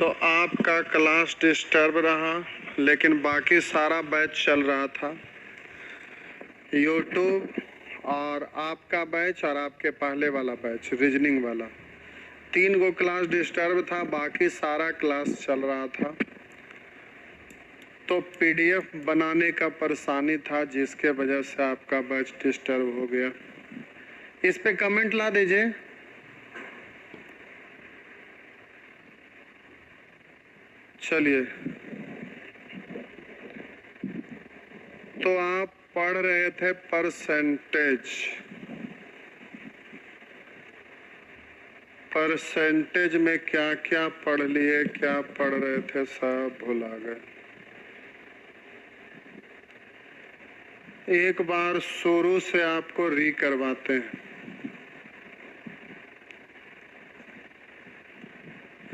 तो आपका class disturb रहा, लेकिन बाकी सारा बैच चल रहा था। यूट्यूब और आपका बैच और आपके पहले वाला बैच रीजनिंग वाला, 3 गो क्लास डिस्टर्ब था, बाकी सारा क्लास चल रहा था। तो पीडीएफ बनाने का परेशानी था, जिसके वजह से आपका बैच डिस्टर्ब हो गया। इस पे कमेंट ला दीजिए। चलिए, तो आप पढ़ रहे थे परसेंटेज में क्या क्या पढ़ लिए, क्या पढ़ रहे थे, सब भुला गए। एक बार शुरू से आपको री करवाते हैं।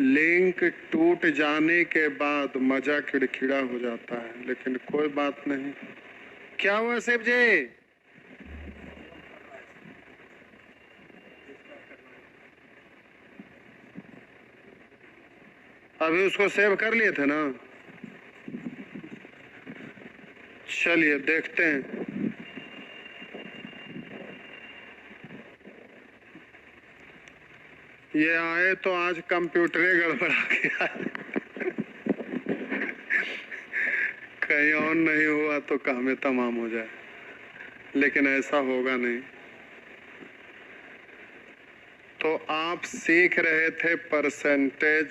लिंक टूट जाने के बाद मजा खिड़खिड़ा हो जाता है, लेकिन कोई बात नहीं। क्या हुआ शिव जी? अभी उसको सेव कर लिए थे ना? चलिए देखते हैं। ये आए तो आज कंप्यूटरे गड़बड़ा गया। कहीं और नहीं हुआ तो काम तमाम हो जाए, लेकिन ऐसा होगा नहीं। तो आप सीख रहे थे परसेंटेज,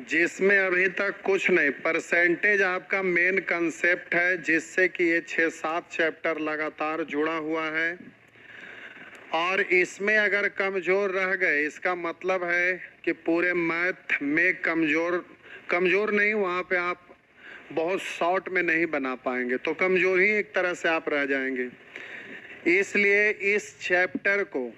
जिसमें अभी तक कुछ नहीं। परसेंटेज आपका मेन कंसेप्ट है, जिससे कि ये 6-7 चैप्टर लगातार जुड़ा हुआ है। और इसमें अगर कमजोर रह गए, इसका मतलब है कि पूरे मैथ में कमजोर नहीं, वहाँ पे आप बहुत शॉर्ट में नहीं बना पाएंगे, तो कमजोर ही एक तरह से आप रह जाएंगे। इसलिए इस चैप्टर को,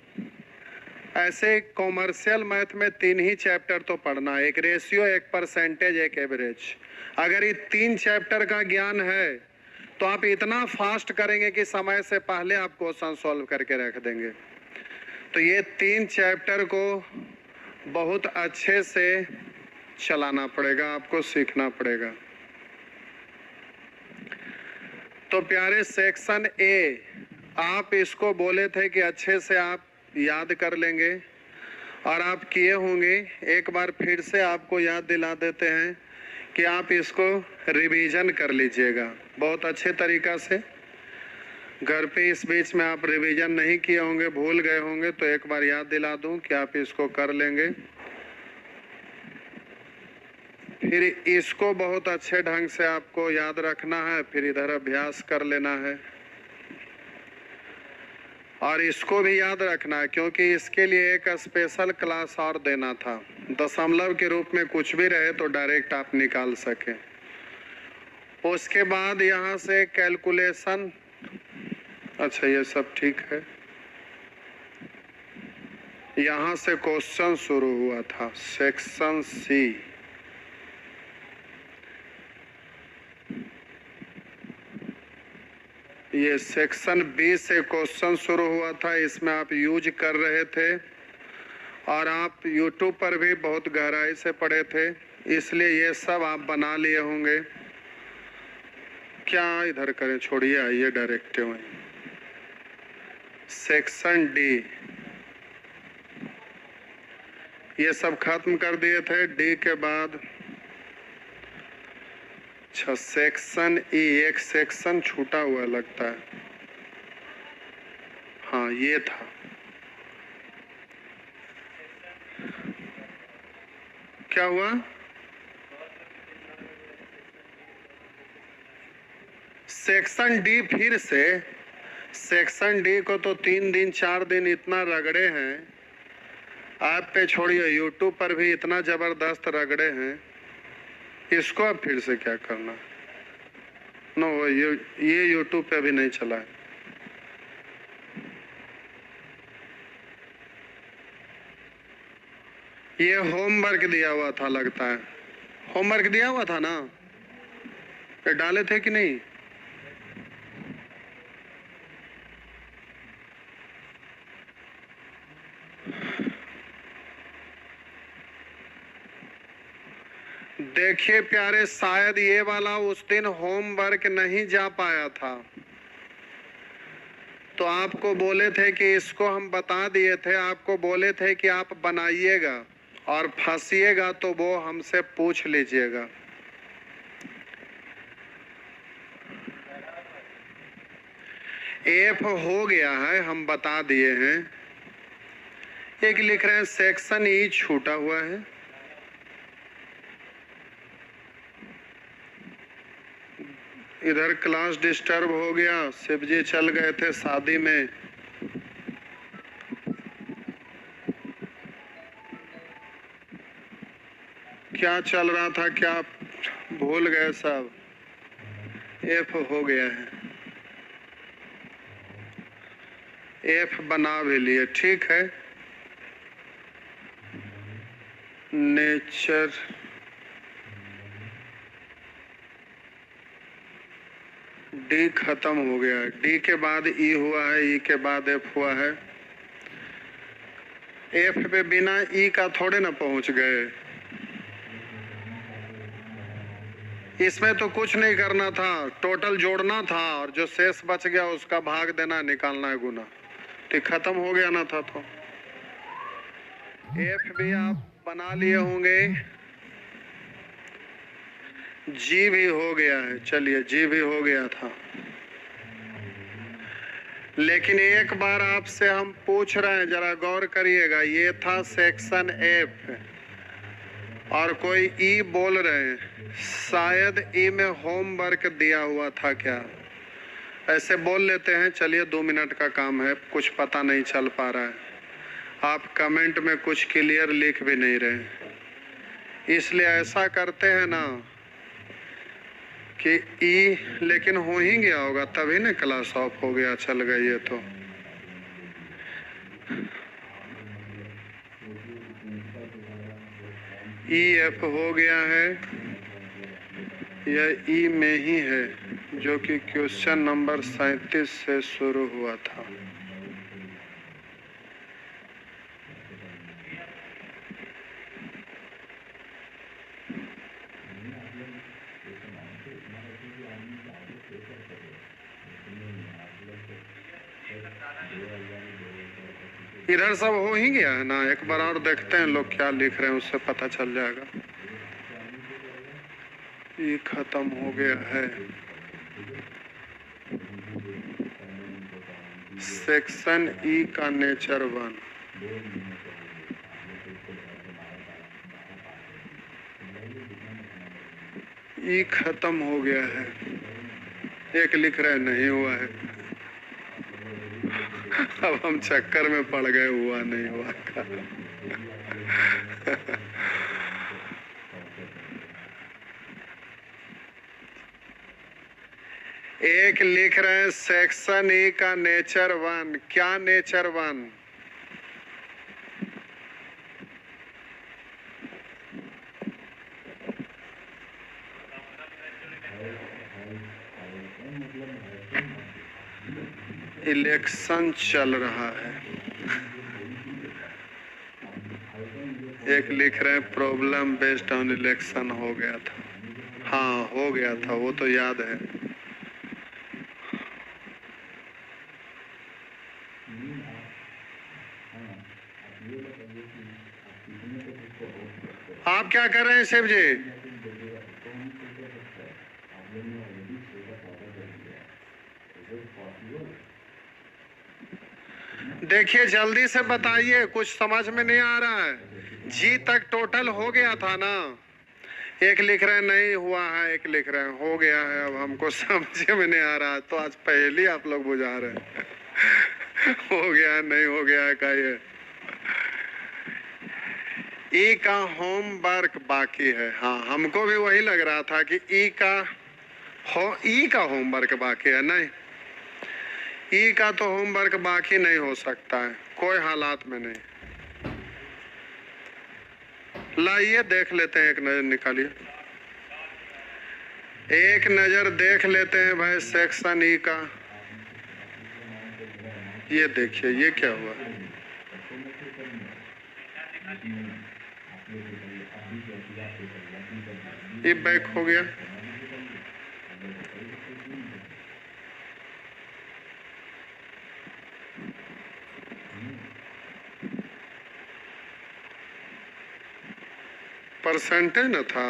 ऐसे कॉमर्शियल मैथ में 3 ही चैप्टर तो पढ़ना है, एक रेशियो, एक परसेंटेज, एक एवरेज। अगर ये 3 चैप्टर का ज्ञान है तो आप इतना फास्ट करेंगे कि समय से पहले आप क्वेश्चन सॉल्व करके रख देंगे। तो ये 3 चैप्टर को बहुत अच्छे से चलाना पड़ेगा, आपको सीखना पड़ेगा। तो प्यारे, सेक्शन ए आप इसको बोले थे कि अच्छे से आप याद कर लेंगे, और आप किए होंगे। एक बार फिर से आपको याद दिला देते हैं कि आप इसको रिवीजन कर लीजिएगा बहुत अच्छे तरीका से। घर पे इस बीच में आप रिवीजन नहीं किए होंगे, भूल गए होंगे, तो एक बार याद दिला दूं कि आप इसको कर लेंगे। फिर इसको बहुत अच्छे ढंग से आपको याद रखना है, फिर इधर अभ्यास कर लेना है, और इसको भी याद रखना है, क्योंकि इसके लिए एक स्पेशल क्लास और देना था। दशमलव के रूप में कुछ भी रहे तो डायरेक्ट आप निकाल सके। उसके बाद यहाँ से कैलकुलेशन, अच्छा ये सब ठीक है। यहाँ से क्वेश्चन शुरू हुआ था, सेक्शन सी। ये सेक्शन बी से क्वेश्चन शुरू हुआ था, इसमें आप यूज कर रहे थे, और आप यूट्यूब पर भी बहुत गहराई से पढ़े थे, इसलिए ये सब आप बना लिए होंगे। क्या इधर करें, छोड़िए, आइए डायरेक्ट वहीं। सेक्शन डी ये सब खत्म कर दिए थे। डी के बाद अच्छा, सेक्शन ई, एक सेक्शन छूटा हुआ लगता है। हाँ ये था। क्या हुआ? सेक्शन डी, फिर से सेक्शन डी को तो 3 दिन 4 दिन इतना रगड़े हैं, आप पे छोड़िए, यूट्यूब पर भी इतना जबरदस्त रगड़े हैं, इसको अब फिर से क्या करना। नो, ये यूट्यूब पे भी नहीं चला है। ये होमवर्क दिया हुआ था लगता है, होमवर्क दिया हुआ था ना, ये डाले थे कि नहीं? देखिए प्यारे, शायद ये वाला उस दिन होमवर्क नहीं जा पाया था, तो आपको बोले थे कि इसको हम बता दिए थे, आपको बोले थे कि आप बनाइएगा और फंसिएगा तो वो हमसे पूछ लीजिएगा। एफ हो गया है, हम बता दिए हैं। एक लिख रहे हैं सेक्शन ई छूटा हुआ है। इधर क्लास डिस्टर्ब हो गया, शिव जी चल गए थे शादी में। क्या चल रहा था, क्या भूल गए सब। एफ हो गया है, एफ बना भी लिए, ठीक है। नेचर डी खत्म हो गया है, डी के बाद ई हुआ है, ई के बाद एफ हुआ है। एफ पे बिना ई का थोड़े ना पहुंच गए। इसमें तो कुछ नहीं करना था, टोटल जोड़ना था और जो शेष बच गया उसका भाग देना, निकालना है गुना, तो खत्म हो गया ना था। तो एफ भी आप बना लिए होंगे, जी भी हो गया है। चलिए, जी भी हो गया था, लेकिन एक बार आपसे हम पूछ रहे हैं, जरा गौर करिएगा। ये था सेक्शन एफ और कोई ई बोल रहे हैं, शायद ई में होमवर्क दिया हुआ था क्या, ऐसे बोल लेते हैं। चलिए 2 मिनट का काम है, कुछ पता नहीं चल पा रहा है, आप कमेंट में कुछ क्लियर लिख भी नहीं रहे, इसलिए ऐसा करते हैं ना कि ई लेकिन हो ही गया होगा, तभी ना क्लास ऑफ हो गया, चल गई है। तो ई एफ हो गया है, यह ई में ही है जो कि क्वेश्चन नंबर 37 से शुरू हुआ था। इधर सब हो ही गया है ना, एक बार और देखते हैं लोग क्या लिख रहे हैं, उससे पता चल जाएगा। ये खत्म हो गया है, सेक्शन ई का नेचर 1। ई खत्म हो गया है, एक लिख रहे नहीं हुआ है। अब हम चक्कर में पड़ गए, हुआ नहीं हुआ का। एक लिख रहे हैं सेक्शन ई का नेचर 1। क्या नेचर 1? इलेक्शन चल रहा है। एक लिख रहे हैं प्रॉब्लम बेस्ड ऑन इलेक्शन हो गया था। हाँ हो गया था, वो तो याद है। आप क्या कर रहे हैं शिव जी? देखिए जल्दी से बताइए, कुछ समझ में नहीं आ रहा है। जी तक टोटल हो गया था ना। एक लिख रहे हैं नहीं हुआ है, एक लिख रहे हैं हो गया है। अब हमको समझ में नहीं आ रहा है, तो आज पहले आप लोग बुझा रहे हैं। हो गया नहीं हो गया का ये। ई का होमवर्क बाकी है। हाँ हमको भी वही लग रहा था कि ई का होमवर्क बाकी है। नहीं, ई का तो होमवर्क बाकी नहीं हो सकता है, कोई हालात में नहीं। लाइए देख लेते हैं, एक नजर निकालिए, एक नजर देख लेते हैं भाई सेक्शन ई का। ये देखिए ये क्या हुआ, ये बैक हो गया। परसेंटेज न था।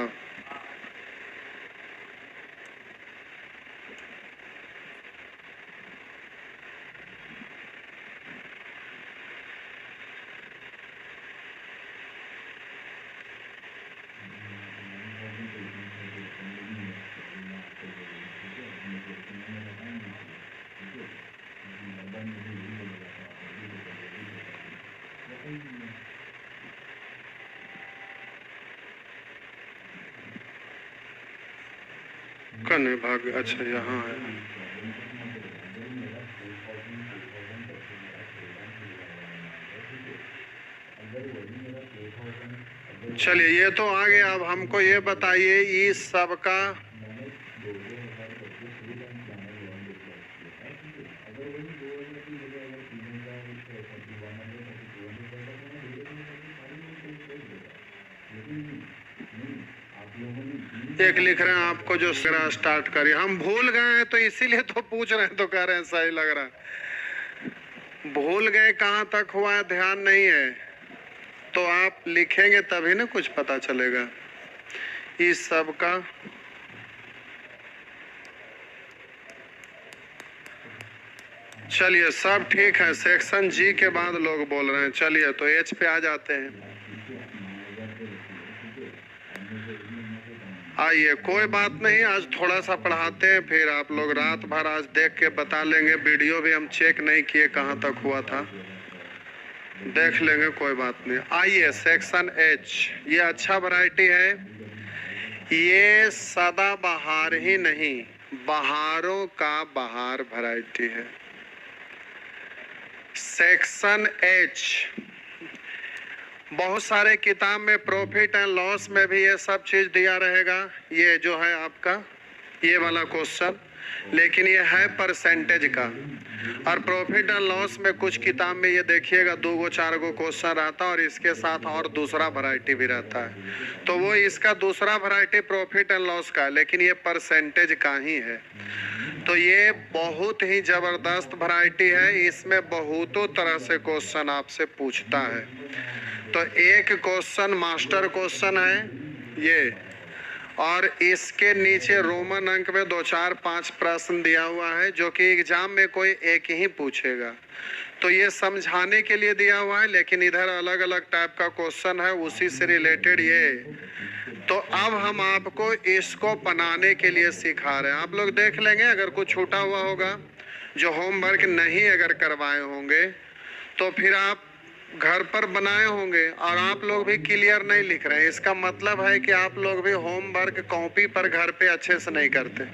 कने भाग, अच्छा यहाँ है। चलिए ये तो आ गया। अब हमको ये बताइए इस सब का एक लिख रहे हैं आपको जो स्टार्ट करिए। हम भूल गए हैं तो इसीलिए तो पूछ रहे हैं, तो कह रहे हैं सही लग रहा है। भूल गए कहाँ तक हुआ है ध्यान नहीं है, तो आप लिखेंगे तभी ना कुछ पता चलेगा। इस सब का चलिए सब ठीक है। सेक्शन जी के बाद लोग बोल रहे हैं। चलिए तो एच पे आ जाते हैं। आइए कोई बात नहीं, आज थोड़ा सा पढ़ाते हैं, फिर आप लोग रात भर आज देख के बता लेंगे। वीडियो भी हम चेक नहीं किए कहाँ तक हुआ था, देख लेंगे, कोई बात नहीं। आइए सेक्शन एच, ये अच्छा वैरायटी है। ये सदाबहार ही नहीं, बहारों का बहार वैरायटी है। सेक्शन एच बहुत सारे किताब में प्रॉफिट एंड लॉस में भी ये सब चीज दिया रहेगा। ये जो है आपका ये वाला क्वेश्चन, लेकिन ये है परसेंटेज का। और प्रॉफिट एंड लॉस में कुछ किताब में ये देखिएगा 2 गो 4 गो क्वेश्चन रहता है और इसके साथ और दूसरा वैरायटी भी रहता है। तो वो इसका दूसरा वैरायटी प्रॉफिट एंड लॉस का, लेकिन ये परसेंटेज का ही है। तो ये बहुत ही जबरदस्त वैरायटी है। इसमें बहुतों तरह से क्वेश्चन आपसे पूछता है। तो एक क्वेश्चन मास्टर क्वेश्चन है ये, और इसके नीचे रोमन अंक में 2 4 5 प्रश्न दिया हुआ है जो कि एग्जाम में कोई एक ही पूछेगा। तो ये समझाने के लिए दिया हुआ है, लेकिन इधर अलग अलग टाइप का क्वेश्चन है उसी से रिलेटेड ये। तो अब हम आपको इसको बनाने के लिए सिखा रहे हैं। आप लोग देख लेंगे, अगर कुछ छूटा हुआ होगा जो होमवर्क नहीं अगर करवाए होंगे तो फिर आप घर पर बनाए होंगे और आप लोग भी क्लियर नहीं लिख रहे हैं। इसका मतलब है कि आप लोग भी होमवर्क कॉपी पर घर पे अच्छे से नहीं करते।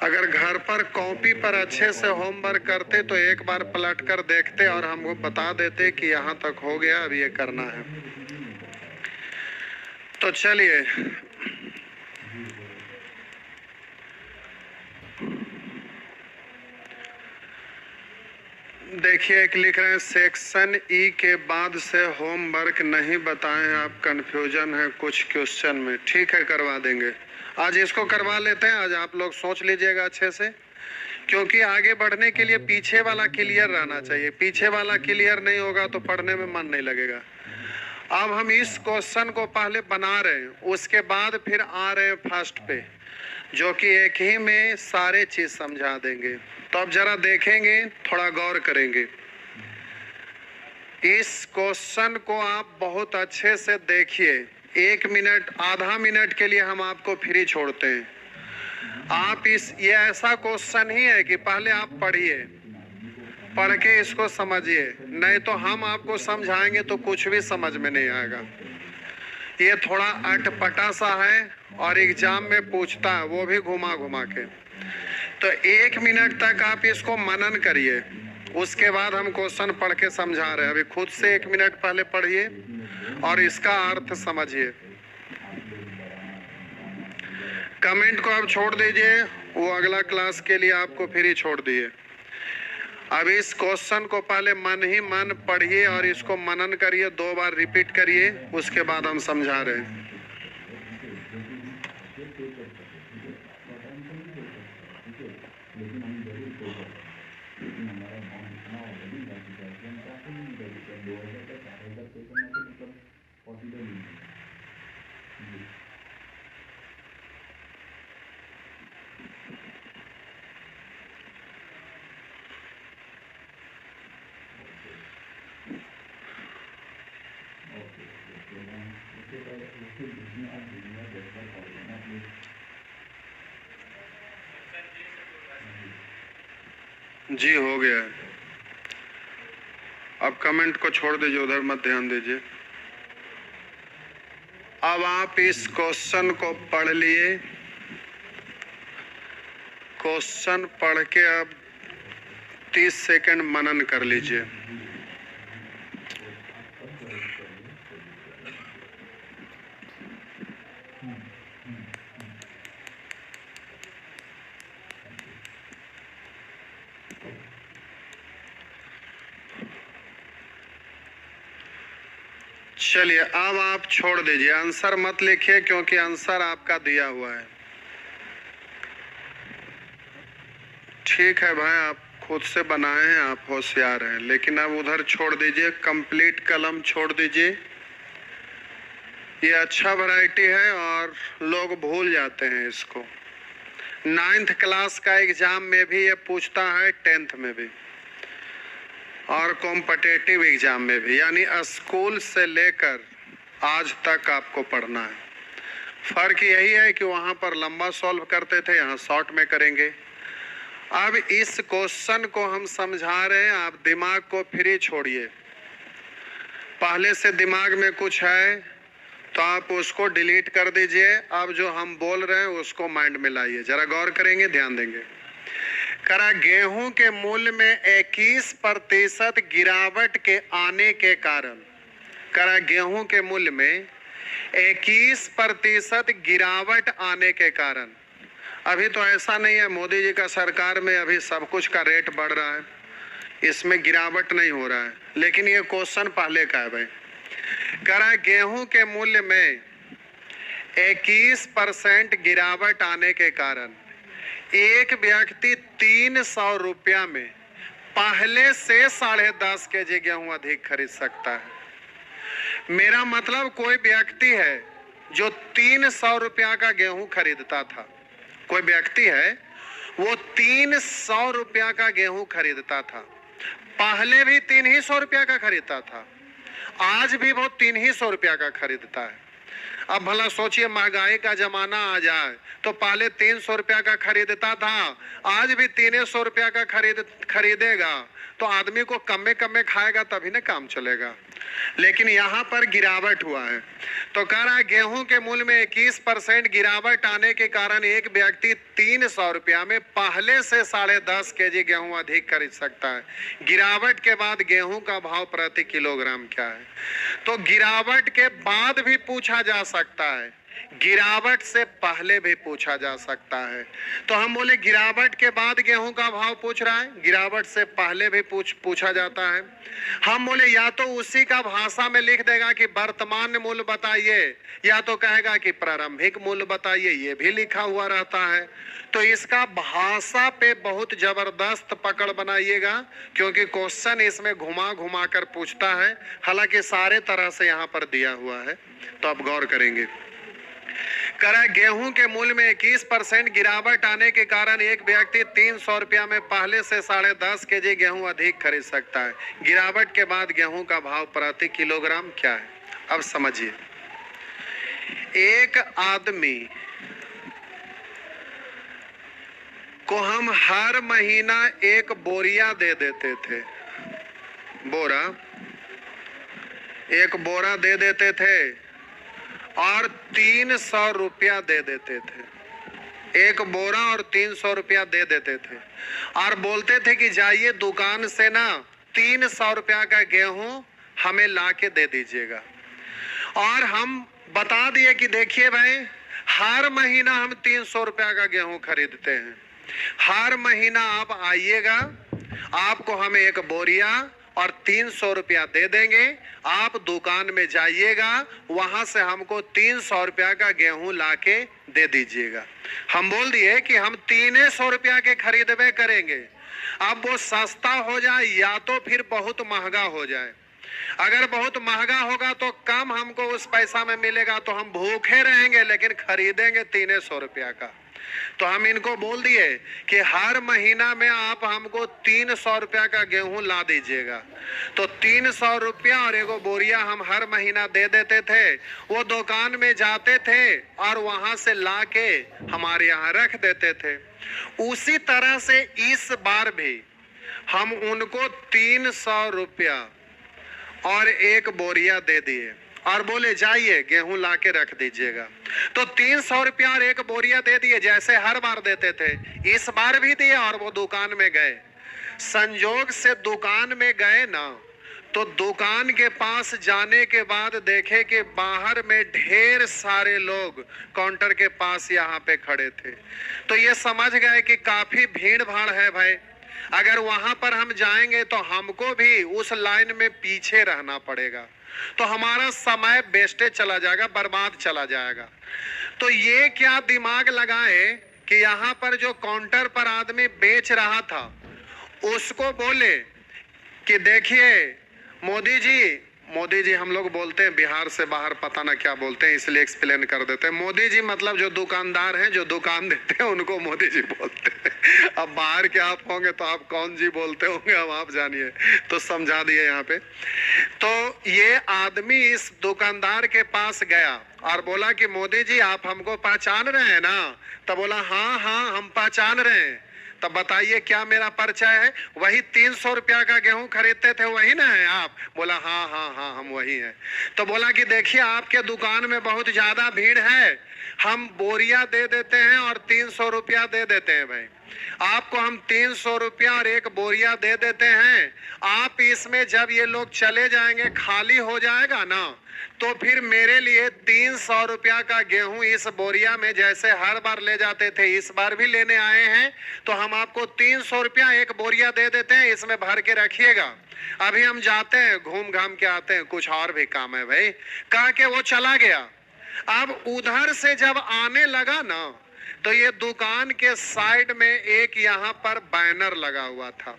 अगर घर पर कॉपी पर अच्छे से होमवर्क करते तो एक बार पलट कर देखते और हमको बता देते कि यहाँ तक हो गया, अब ये करना है। तो चलिए देखिए, एक लिख रहे हैं सेक्शन ई के बाद से होमवर्क नहीं बताएं आप, कंफ्यूजन है कुछ क्वेश्चन में। ठीक है करवा देंगे, आज इसको करवा लेते हैं। आज आप लोग सोच लीजिएगा अच्छे से, क्योंकि आगे बढ़ने के लिए पीछे वाला क्लियर रहना चाहिए। पीछे वाला क्लियर नहीं होगा तो पढ़ने में मन नहीं लगेगा। अब हम इस क्वेश्चन को पहले बना रहे हैं, उसके बाद फिर आ रहे हैं फर्स्ट पे, जो कि एक ही में सारे चीज समझा देंगे। तो अब जरा देखेंगे, थोड़ा गौर करेंगे। इस क्वेश्चन को आप बहुत अच्छे से देखिए। 1 मिनट आधा मिनट के लिए हम आपको फ्री छोड़ते हैं। आप ये ऐसा क्वेश्चन ही है कि पहले आप पढ़िए, पढ़ के इसको समझिए, नहीं तो हम आपको समझाएंगे तो कुछ भी समझ में नहीं आएगा। ये थोड़ा अटपटा सा है और एग्जाम में पूछता है, वो भी घुमा घुमा के। तो 1 मिनट तक आप इसको मनन करिए, उसके बाद हम क्वेश्चन पढ़ के समझा रहे हैं। अभी खुद से 1 मिनट पहले पढ़िए और इसका अर्थ समझिए। कमेंट को आप छोड़ दीजिए, वो अगला क्लास के लिए आपको फ्री छोड़ दिए। अब इस क्वेश्चन को पहले मन ही मन पढ़िए और इसको मनन करिए, 2 बार रिपीट करिए, उसके बाद हम समझा रहे हैं। जी हो गया है। अब कमेंट को छोड़ दीजिए, उधर मत ध्यान दीजिए। अब आप इस क्वेश्चन को पढ़ लिए, क्वेश्चन पढ़ के अब 30 सेकंड मनन कर लीजिए। चलिए अब आप छोड़ दीजिए, आंसर मत लिखिए क्योंकि आंसर आपका दिया हुआ है। ठीक है भाई, आप खुद से बनाए हैं, आप होशियार हैं, लेकिन अब उधर छोड़ दीजिए, कंप्लीट कलम छोड़ दीजिए। ये अच्छा वैरायटी है और लोग भूल जाते हैं इसको। 9th क्लास का एग्जाम में भी ये पूछता है, 10th में भी और कॉम्पिटिटिव एग्जाम में भी, यानी स्कूल से लेकर आज तक आपको पढ़ना है। फर्क यही है कि वहाँ पर लंबा सॉल्व करते थे, यहाँ शॉर्ट में करेंगे। अब इस क्वेश्चन को हम समझा रहे हैं, आप दिमाग को फ्री छोड़िए। पहले से दिमाग में कुछ है तो आप उसको डिलीट कर दीजिए। अब जो हम बोल रहे हैं उसको माइंड में लाइए, जरा गौर करेंगे, ध्यान देंगे। करा गेहूं के मूल्य में 21% गिरावट के आने के कारण, करा गेहूं के मूल्य में 21% गिरावट आने के कारण, अभी तो ऐसा नहीं है मोदी जी का सरकार में अभी सब कुछ का रेट बढ़ रहा है, इसमें गिरावट नहीं हो रहा है, लेकिन ये क्वेश्चन पहले का है भाई। करा गेहूं के मूल्य में 21% गिरावट आने के कारण एक व्यक्ति 300 रुपया में पहले से 10.5 केजी गेहूं अधिक खरीद सकता है। मेरा मतलब कोई व्यक्ति है जो 300 रुपया का गेहूं खरीदता था, कोई व्यक्ति है वो 300 रुपया का गेहूं खरीदता था, पहले भी 300 रुपया का खरीदता था, आज भी वो 300 रुपया का खरीदता है। अब भला सोचिए, महंगाई का जमाना आ जाए तो पहले 300 रुपया का खरीदता था, आज भी 300 रुपया का खरीदेगा तो आदमी को कम में खाएगा तभी ना काम चलेगा। लेकिन यहाँ पर गिरावट हुआ है, तो कह रहा है गेहूं के मूल्य में 21% गिरावट आने के कारण एक व्यक्ति 300 रुपया में पहले से 10.5 केजी गेहूं अधिक खरीद सकता है। गिरावट के बाद गेहूं का भाव प्रति किलोग्राम क्या है? तो गिरावट के बाद भी पूछा जा सकता है, गिरावट से पहले भी पूछा जा सकता है। तो हम बोले गिरावट के बाद गेहूं का भाव पूछ रहा है, गिरावट से पहले भी पूछा जाता है। हम बोले या तो उसी का भाषा में लिख देगा कि वर्तमान मूल्य बताइए, या तो कहेगा कि प्रारंभिक मूल्य बताइए, ये भी लिखा हुआ रहता है। तो इसका भाषा पे बहुत जबरदस्त पकड़ बनाइएगा, क्योंकि क्वेश्चन इसमें घुमा घुमा कर पूछता है, हालांकि सारे तरह से यहाँ पर दिया हुआ है। तो अब गौर करेंगे। करा गेहूं के मूल्य में 21% गिरावट आने के कारण एक व्यक्ति 300 रुपया में पहले से 10.5 केजी गेहूं अधिक खरीद सकता है। गिरावट के बाद गेहूं का भाव प्रति किलोग्राम क्या है? अब समझिए, एक आदमी को हम हर महीना एक बोरिया दे देते थे, बोरा, एक बोरा दे देते थे और 300 रुपया दे देते थे। एक बोरा और 300 रुपया दे देते थे और बोलते थे कि जाइए दुकान से ना 300 रुपया का गेहूं हमें ला के दे दीजिएगा। और हम बता दिए कि देखिए भाई, हर महीना हम 300 रुपया का गेहूं खरीदते हैं, हर महीना आप आइएगा आपको हम एक बोरिया और 300 रुपया दे देंगे, आप दुकान में जाइएगा, वहां से हमको 300 रुपया का गेहूं लाके दे दीजिएगा। हम बोल दिए कि हम 300 रुपया के खरीदबे करेंगे। अब वो सस्ता हो जाए या तो फिर बहुत महंगा हो जाए। अगर बहुत महंगा होगा तो कम हमको उस पैसा में मिलेगा, तो हम भूखे रहेंगे लेकिन खरीदेंगे 300 रुपया का। तो हम इनको बोल दिए कि हर महीना में आप हमको 300 रुपया का गेहूं ला दीजिएगा। तो 300 रुपया और एगो बोरिया हम हर महीना दे देते थे। वो दुकान में जाते थे और वहां से लाके हमारे यहाँ रख देते थे। उसी तरह से इस बार भी हम उनको 300 रुपया और एक बोरिया दे दिए और बोले जाइए गेहूं लाके रख दीजिएगा। तो 300 रुपया और एक बोरिया दे दिए, जैसे हर बार देते थे, इस बार भी दिए। और वो दुकान में गए, संजोग से दुकान में गए ना, तो दुकान के पास जाने के बाद देखे कि बाहर में ढेर सारे लोग काउंटर के पास यहाँ पे खड़े थे। तो ये समझ गए कि काफी भीड़ भाड़ है भाई, अगर वहां पर हम जाएंगे तो हमको भी उस लाइन में पीछे रहना पड़ेगा, तो हमारा समय वेस्टेज चला जाएगा, बर्बाद चला जाएगा। तो ये क्या दिमाग लगाए कि यहाँ पर जो काउंटर पर आदमी बेच रहा था उसको बोले कि देखिए मोदी जी हम लोग बोलते हैं, बिहार से बाहर पता ना क्या बोलते हैं, इसलिए एक्सप्लेन कर देते हैं। मोदी जी मतलब जो दुकानदार हैं, जो दुकान देते हैं, उनको मोदी जी बोलते हैं। अब बाहर के आप होंगे तो आप कौन जी बोलते होंगे, अब आप जानिए, तो समझा दिए यहाँ पे। तो ये आदमी इस दुकानदार के पास गया और बोला कि मोदी जी आप हमको पहचान रहे हैं ना? तब बोला हाँ हाँ हम पहचान रहे हैं। तब बताइए क्या मेरा परिचय है? वही 300 रुपया का गेहूं खरीदते थे वही ना है आप? बोला हाँ हाँ हाँ हम वही हैं। तो बोला कि देखिए आपके दुकान में बहुत ज्यादा भीड़ है, हम बोरिया दे देते हैं और 300 रुपया दे देते हैं भाई। आपको हम 300 रुपया और एक बोरिया दे देते हैं। आप इसमें जब ये लोग चले जाएंगे, खाली हो जाएगा ना, तो फिर मेरे लिए 300 रुपया का गेहूं इस बोरिया में जैसे हर बार ले जाते थे, इस बार भी लेने आए हैं, तो हम आपको 300 रुपया एक बोरिया दे देते हैं, इसमें भर के रखिएगा। अभी हम जाते हैं, घूम घाम के आते हैं, कुछ और भी काम है भाई, कह के वो चला गया। अब उधर से जब आने लगा ना, तो ये दुकान के साइड में एक यहाँ पर बैनर लगा हुआ था,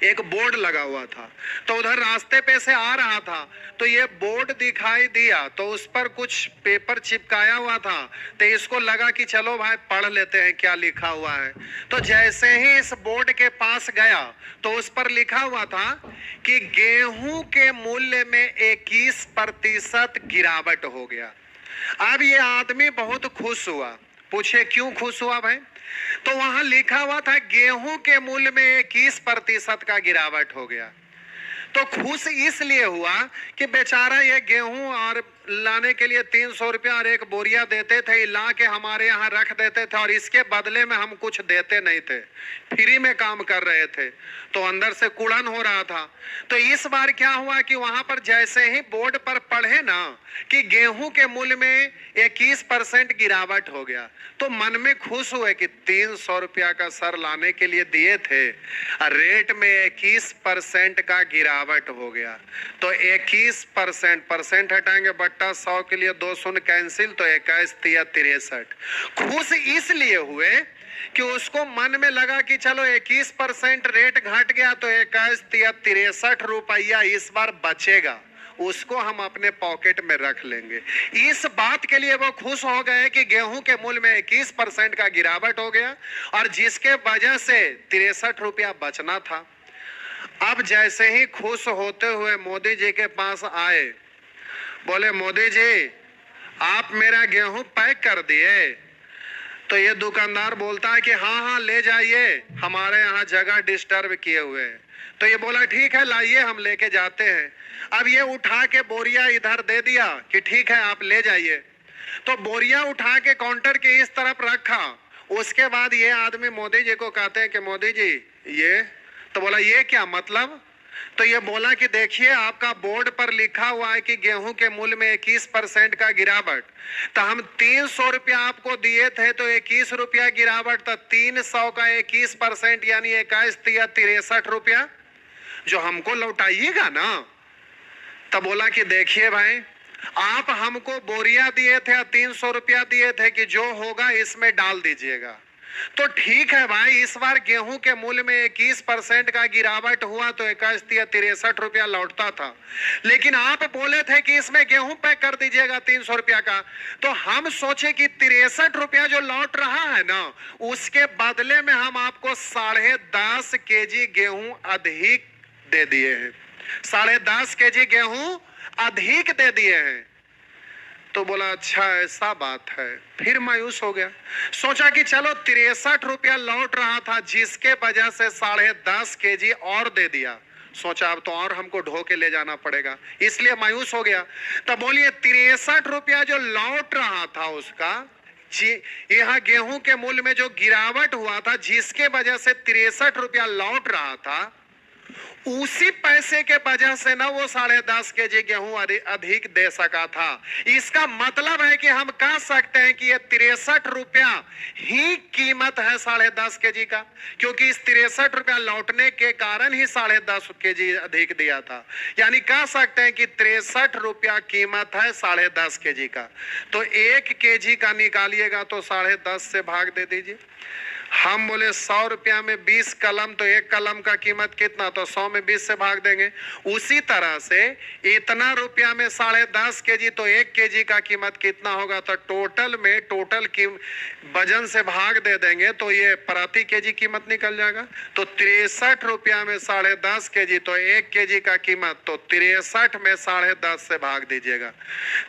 एक बोर्ड लगा हुआ था। तो उधर रास्ते पे से आ रहा था तो ये बोर्ड दिखाई दिया, तो उस पर कुछ पेपर चिपकाया हुआ था। तो इसको लगा कि चलो भाई पढ़ लेते हैं क्या लिखा हुआ है। तो जैसे ही इस बोर्ड के पास गया तो उस पर लिखा हुआ था कि गेहूं के मूल्य में 21% गिरावट हो गया। अब ये आदमी बहुत खुश हुआ। पूछे क्यों खुश हुआ भाई? तो वहां लिखा हुआ था गेहूं के मूल्य में 21% का गिरावट हो गया। तो खुश इसलिए हुआ कि बेचारा ये गेहूं और लाने के लिए 300 रुपया और एक बोरिया देते थे, ला के हमारे यहाँ रख देते थे और इसके बदले में हम कुछ देते नहीं थे, फ्री में काम कर रहे थे। तो अंदर से कुड़न हो रहा था। तो इस बार क्या हुआ कि वहां पर जैसे ही बोर्ड पर पढ़े ना कि गेहूं के मूल्य में 21% गिरावट हो गया, तो मन में खुश हुए कि 300 रुपया का सर लाने के लिए दिए थे, रेट में 21% का गिरावट हो गया। तो 21% हटाएंगे, बट्टा 100 के लिए 2 शून्य कैंसिल, तो 21 तिया 63। खुश इसलिए हुए कि उसको मन में लगा कि चलो 21% रेट घट गया तो 21 तिया 63 रुपया इस बार बचेगा, उसको हम अपने पॉकेट में रख लेंगे। इस बात के लिए वो खुश हो गए कि गेहूं के मूल्य में 21% का गिरावट हो गया और जिसके वजह से 63 रुपया बचना था। अब जैसे ही खुश होते हुए मोदी जी के पास आए, बोले मोदी जी आप मेरा गेहूं पैक कर दिए? तो ये दुकानदार बोलता है कि हाँ हाँ ले जाइए, हमारे यहाँ जगह डिस्टर्ब किए हुए हैं। तो ये बोला ठीक है लाइए हम लेके जाते हैं। अब ये उठा के बोरिया इधर दे दिया कि ठीक है आप ले जाइए। तो बोरिया उठा के काउंटर के इस तरफ रखा। उसके बाद ये आदमी मोदी जी को कहते हैं कि मोदी जी ये, तो बोला ये क्या मतलब? तो ये बोला कि देखिए आपका बोर्ड पर लिखा हुआ है कि गेहूं के मूल्य में 21% का गिरावट, तो हम 300 रुपया आपको दिए थे, तो 21 रुपया गिरावट, तो 300 का 21% यानी 21 रुपया जो हमको लौटाइएगा ना। तब बोला कि देखिए भाई, आप हमको बोरिया दिए थे, 300 रुपया दिए थे कि जो होगा इसमें डाल दीजिएगा। तो ठीक है भाई, इस बार गेहूं के मूल्य में 21% का गिरावट हुआ तो 61 रुपया लौटता था, लेकिन आप बोले थे कि इसमें गेहूं पैक कर दीजिएगा 300 रुपया का। तो हम सोचे कि 63 रुपया जो लौट रहा है ना, उसके बदले में हम आपको 10.5 केजी गेहूं अधिक दे दिए हैं, 10.5 केजी गेहूं अधिक दे दिए हैं। तो बोला अच्छा ऐसा बात है। फिर मायूस हो गया, सोचा कि चलो 63 रुपया लौट रहा था, जिसके वजह से 10.5 केजी और दे दिया। सोचा अब तो और हमको ढो के ले जाना पड़ेगा, इसलिए मायूस हो गया। तब बोलिए 63 रुपया जो लौट रहा था उसका, यहाँ गेहूं के मूल्य में जो गिरावट हुआ था जिसके वजह से 63 रुपया लौट रहा था, उसी पैसे के वजह से ना वो 10.5 केजी गेहूं अधिक दे सका था। इसका मतलब है कि हम कह सकते हैं कि ये 63 रुपया ही कीमत है 10.5 केजी का, क्योंकि इस 63 रुपया लौटने के कारण ही 10.5 केजी अधिक दिया था। यानी कह सकते हैं कि 63 रुपया कीमत है 10.5 केजी का। तो 1 केजी का निकालिएगा तो 10.5 से भाग दे दीजिए। हम बोले 100 रुपया में 20 कलम, तो 1 कलम का कीमत कितना, तो 100 में 20 से भाग देंगे। उसी तरह से इतना रुपया में 10.5 केजी, तो 1 केजी का कीमत कितना होगा, तो टोटल की वजन से भाग दे देंगे तो ये प्रति केजी कीमत निकल जाएगा। तो 63 रुपया में 10.5 केजी, तो 1 केजी का कीमत, तो 63 में 10.5 से भाग दीजिएगा।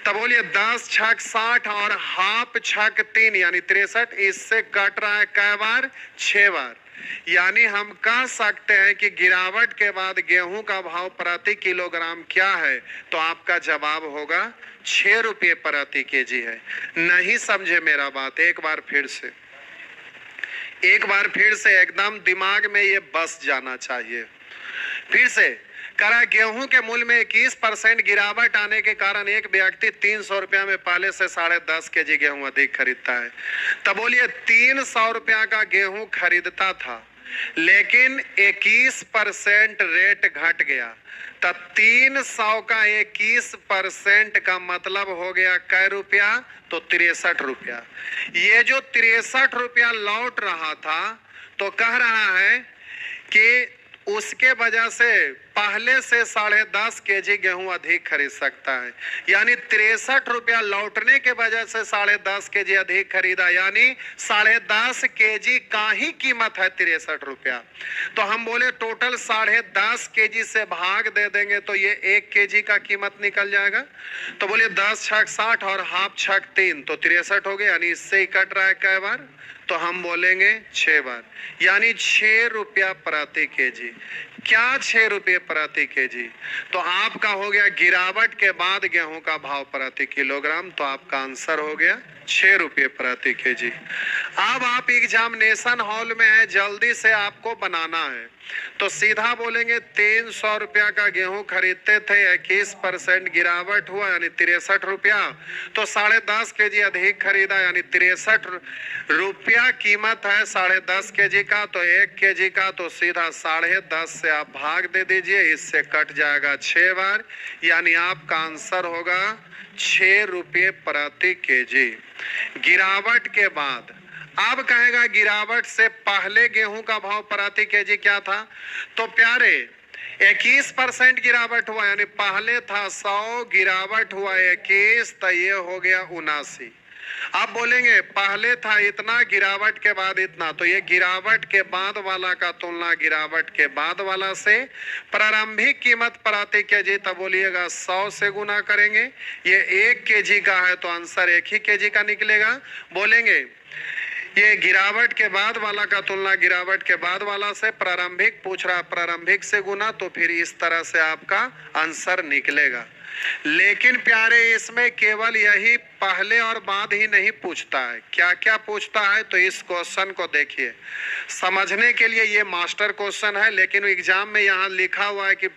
तब बोलिए 10 छक 60 और हाफ छक 3 यानी 63, इससे कट रहा है कै बार, 6 बार। यानी हम कह सकते हैं कि गिरावट के बाद गेहूं का भाव प्रति किलोग्राम क्या है, तो आपका जवाब होगा 6 रुपये प्रति केजी है। नहीं समझे मेरा बात, एक बार फिर से एकदम दिमाग में ये बस जाना चाहिए। फिर से करा, गेहूं के मूल्य में 21% गिरावट आने के कारण एक व्यक्ति 300 रुपया में पहले से 10.5 केजी गेहूं अधिक खरीदता है। तब बोलिए 300 रुपया का गेहूं खरीदता था, लेकिन 21% रेट घट गया, तब 300 का 21% का मतलब हो गया कै रुपया, तो 63 रुपया। ये जो 63 रुपया लौट रहा था, तो कह रहा है कि उसके वजह से पहले से 10.5 केजी गेहूं अधिक खरीद सकता है। यानी 63 रुपया लौटने के वजह से 10.5 केजी अधिक खरीदा, यानी 10.5 केजी का ही कीमत है 63 रुपया। तो हम बोले टोटल 10.5 केजी से भाग दे देंगे तो ये 1 केजी का कीमत निकल जाएगा। तो बोलिए 10 छक 60 और हाफ छक 3, तो 63 हो गया, यानी इससे ही कट रहा है कै बार, तो हम बोलेंगे 6 बार, यानी 6 रुपया प्रति केजी। क्या 6 रुपये प्रति केजी? तो आपका हो गया गिरावट के बाद गेहूं का भाव प्रति किलोग्राम, तो आपका आंसर हो गया 6 रुपये प्रति केजी। अब आप एग्जामिनेशन हॉल में है, जल्दी से आपको बनाना है, तो सीधा बोलेंगे 300 रुपया का गेहूं खरीदते थे, 21% गिरावट हुआ यानी 63 रुपया, तो 10.5 केजी अधिक खरीदा यानी 63 रुपया कीमत है 10.5 केजी का, तो 1 केजी का, तो सीधा 10.5 से आप भाग दे दीजिए, इससे कट जाएगा 6 बार, यानी आपका आंसर होगा 6 रुपये प्रति केजी। गिरावट के बाद अब कहेगा गिरावट से पहले गेहूं का भाव प्रति केजी क्या था, तो प्यारे 21% गिरावट हुआ, यानी पहले था 100, गिरावट हुआ 21, तो ये हो गया 79। अब बोलेंगे पहले था इतना, गिरावट के बाद इतना, तो ये गिरावट के बाद वाला का तुलना गिरावट के बाद वाला से। प्रारंभिक कीमत प्रति केजी, तब बोलिएगा 100 से गुना करेंगे, ये 1 केजी का है तो आंसर 1 ही केजी का निकलेगा। बोलेंगे ये गिरावट के बाद वाला का तुलना गिरावट के बाद वाला से, प्रारंभिक पूछ रहा, प्रारंभिक से गुना, तो फिर इस तरह से आपका आंसर निकलेगा। लेकिन प्यारे इसमें केवल यही पहले और बाद ही नहीं पूछता है, क्या क्या पूछता है तो इस क्वेश्चन को देखिए। समझने के लिए ये मास्टर क्वेश्चन है, लेकिन एग्जाम में यहाँ लिखा हुआ है कि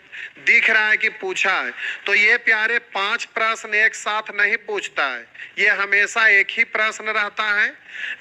दिख रहा है कि पूछा है, तो ये प्यारे 5 प्रश्न एक साथ नहीं पूछता है, ये हमेशा एक ही प्रश्न रहता है।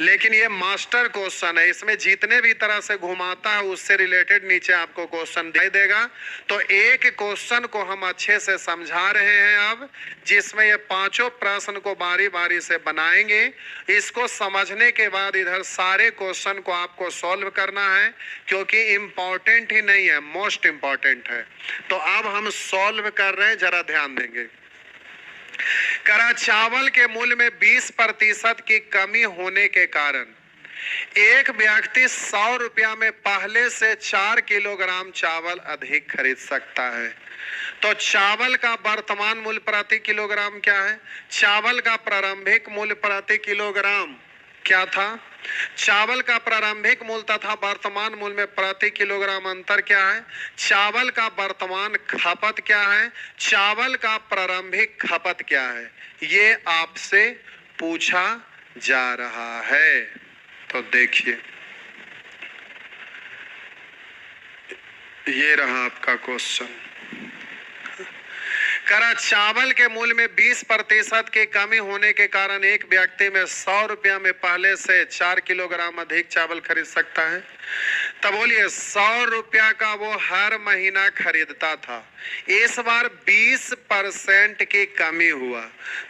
लेकिन ये मास्टर क्वेश्चन है, इसमें जितने भी तरह से घुमाता है उससे रिलेटेड नीचे आपको क्वेश्चन दिखाई देगा। तो एक क्वेश्चन को हम अच्छे से समझा रहे हैं अब, जिसमें ये 5 प्रश्न को बारी बारी से बनाएंगे। इसको समझने के बाद इधर सारे क्वेश्चन को आपको सॉल्व करना है, क्योंकि इम्पोर्टेंट ही नहीं है, मोस्ट इम्पोर्टेंट है। तो अब हम सॉल्व कर रहे हैं, जरा ध्यान देंगे। करा चावल के मूल्य में 20% की कमी होने के कारण एक व्यक्ति 100 रुपया में पहले से 4 किलोग्राम चावल अधिक खरीद सकता है। तो चावल का वर्तमान मूल्य प्रति किलोग्राम क्या है? चावल का प्रारंभिक मूल्य प्रति किलोग्राम क्या था? चावल का प्रारंभिक मूल्य तथा वर्तमान मूल्य में प्रति किलोग्राम अंतर क्या है? चावल का वर्तमान खपत क्या है? चावल का प्रारंभिक खपत क्या है? ये आपसे पूछा जा रहा है। तो देखिए, ये रहा आपका क्वेश्चन। करा चावल के मूल्य में 20% की कमी होने के कारण एक व्यक्ति में 100 रुपया में पहले से 4 किलोग्राम अधिक चावल खरीद सकता है। तब बोलिए 100 रुपया का वो हर महीना खरीदता था, इस बार 20% की कमी हुआ,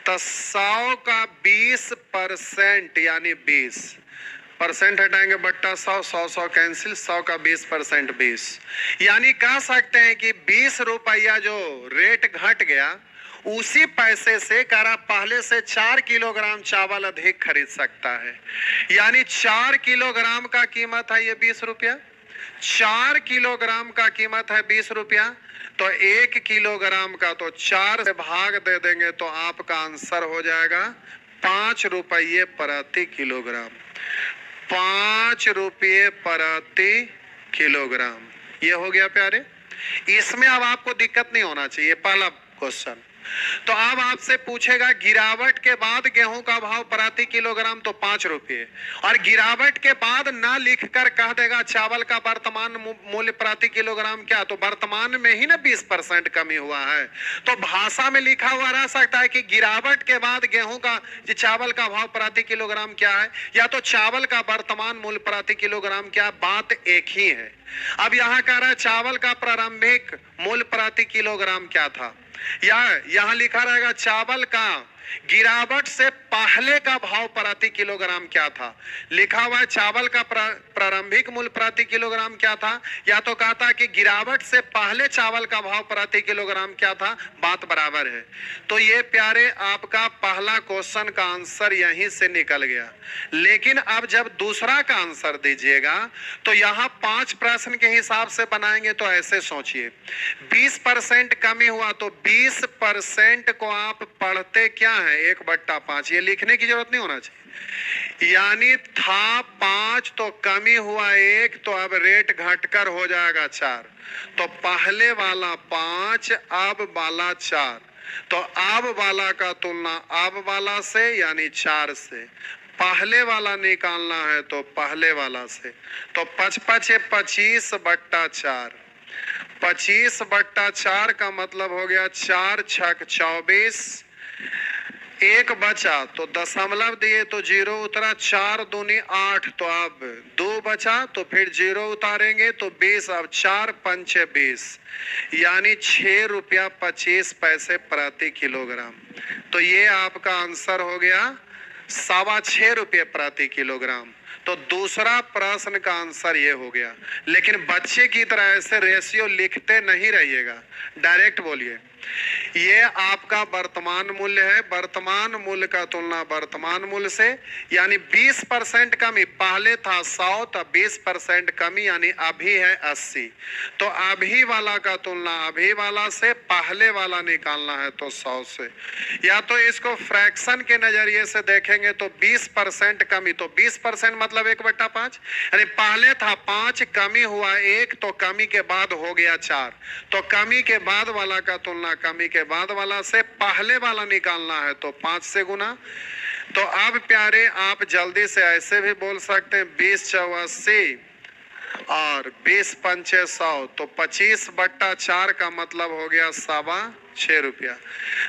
तो 100 का 20% यानी 20% हटाएंगे बट्टा 100, 100 कैंसिल, 100 का 20% 20, यानी कह सकते हैं कि 20 रुपया जो रेट घट गया, उसी पैसे से करा पहले से 4 किलोग्राम चावल अधिक खरीद सकता है। यानी 4 किलोग्राम का कीमत है ये 20 रुपया, 4 किलोग्राम का कीमत है 20 रुपया, तो 1 किलोग्राम का तो 4 से भाग दे देंगे तो आपका आंसर हो जाएगा 5 रुपये प्रति किलोग्राम। 5 रुपये प्रति किलोग्राम, ये हो गया प्यारे। इसमें अब आपको दिक्कत नहीं होना चाहिए, पहला क्वेश्चन। तो अब आपसे पूछेगा गिरावट के बाद गेहूं का भाव प्रति किलोग्राम, तो 5 रुपये, और गिरावट के बाद ना लिखकर कह देगा चावल का वर्तमान मूल्य प्रति किलोग्राम क्या, तो वर्तमान में ही ना 20% कमी हुआ है, तो भाषा में लिखा हुआ रह सकता है कि गिरावट के बाद गेहूं का चावल का भाव प्रति किलोग्राम क्या है, या तो चावल का वर्तमान मूल्य प्रति किलोग्राम क्या, बात एक ही है। अब यहाँ कह रहा है चावल का प्रारंभिक मूल्य प्रति किलोग्राम क्या था, या यहां लिखा रहेगा चावल का गिरावट से पहले का भाव प्रति किलोग्राम क्या था। लिखा हुआ है चावल का प्रारंभिक मूल्य प्रति किलोग्राम क्या था, या तो कहता कि गिरावट से पहले चावल का भाव प्रति किलोग्राम क्या था, बात बराबर है। तो ये प्यारे आपका पहला क्वेश्चन का आंसर यहीं से निकल गया। लेकिन अब जब दूसरा का आंसर दीजिएगा तो यहाँ 5 प्रश्न के हिसाब से बनाएंगे, तो ऐसे सोचिए 20% कमी हुआ, तो 20% को आप पढ़ते क्या है 1/5, ये लिखने की जरूरत नहीं होना चाहिए। यानी था 5 तो कमी हुआ 1, तो अब रेट घटकर हो जाएगा 4, तो पहले वाला 5 अब वाला 4, तो अब वाला का तुलना अब वाला से यानी 4 से, पहले वाला निकालना है तो पहले वाला से, तो 5×5 = 25/4, 25/4 का मतलब हो गया 4 × 6 = 24, 1 बचा तो दशमलव दिए तो 0 उतरा, 4 दूनी 8, तो अब 2 बचा तो फिर 0 उतारेंगे तो 20, अब 4 × 5 = 20, यानी 6 रुपया 25 पैसे प्रति किलोग्राम। तो ये आपका आंसर हो गया 6.25 रुपये प्रति किलोग्राम। तो दूसरा प्रश्न का आंसर ये हो गया। लेकिन बच्चे की तरह ऐसे रेशियो लिखते नहीं रहिएगा, डायरेक्ट बोलिए ये आपका वर्तमान मूल्य है, वर्तमान मूल्य का तुलना वर्तमान मूल्य से, यानी 20% कमी, पहले था 100 तो 20% कमी यानी अभी है 80, तो अभी वाला का तुलना अभी वाला से, पहले वाला निकालना है तो 100 से। या तो इसको फ्रैक्शन के नजरिए से देखेंगे तो 20% कमी, तो 20% मतलब 1/5, यानी पहले था 5, कमी हुआ 1, तो कमी के बाद हो गया 4, तो कमी के बाद वाला का तुलना कमी के बाद वाला से पहले वाला निकालना है तो 5 से गुना। तो अब प्यारे आप जल्दी से ऐसे भी बोल सकते हैं 20 चौ 80 और 20 पंचे 100, तो 25/4 का मतलब हो गया 6.25 रुपया।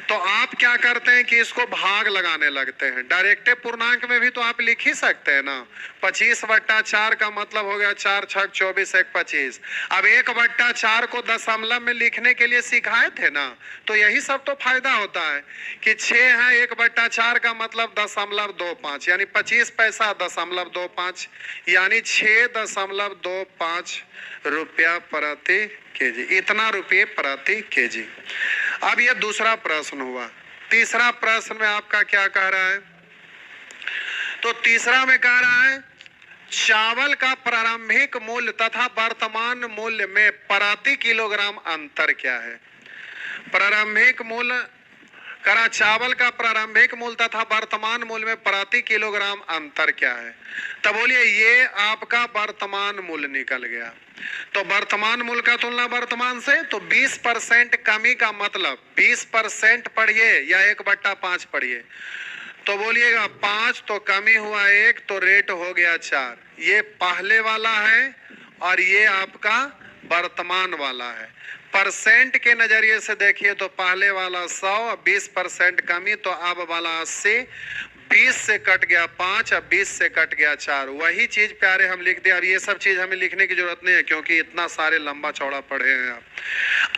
तो आप क्या करते हैं कि इसको भाग लगाने लगते हैं। डायरेक्ट पूर्णांक में भी तो आप लिख ही सकते हैं ना। 25/4 का मतलब हो गया 4 छक 24 1 25। अब 1/4 को दशमलव में लिखने के लिए सिखाए थे ना, तो यही सब तो फायदा होता है कि 6 है 1/4 का मतलब 0.25 यानी 25 पैसा 0.25 यानी 6.25 रुपया प्रति केजी, इतना रुपये प्रति केजी। अब ये दूसरा प्रश्न हुआ। तीसरा प्रश्न में आपका क्या कह रहा है? तो तीसरा में कह रहा है चावल का प्रारंभिक मूल्य तथा वर्तमान मूल्य में प्रति किलोग्राम अंतर क्या है। प्रारंभिक मूल्य करा चावल का प्रारंभिक मूल्य तथा वर्तमान मूल्य में प्रति किलोग्राम अंतर क्या है। तब बोलिए ये आपका वर्तमान मूल्य निकल गया। तो वर्तमान मूल्य का तुलना वर्तमान से, तो 20% कमी का मतलब 20% पढ़िए या 1/5 पढ़िए। तो बोलिएगा 5 तो कमी हुआ 1 तो रेट हो गया 4। ये पहले वाला है और ये आपका वर्तमान वाला है। परसेंट के नजरिए से देखिए तो पहले वाला 100, 20% कमी तो अब वाला 80, 20 से कट गया 5 और 20 से कट गया 4। वही चीज प्यारे हम लिख दिया। अब ये सब चीज हमें लिखने की जरूरत नहीं है क्योंकि इतना सारे लंबा चौड़ा पढ़े हैं आप।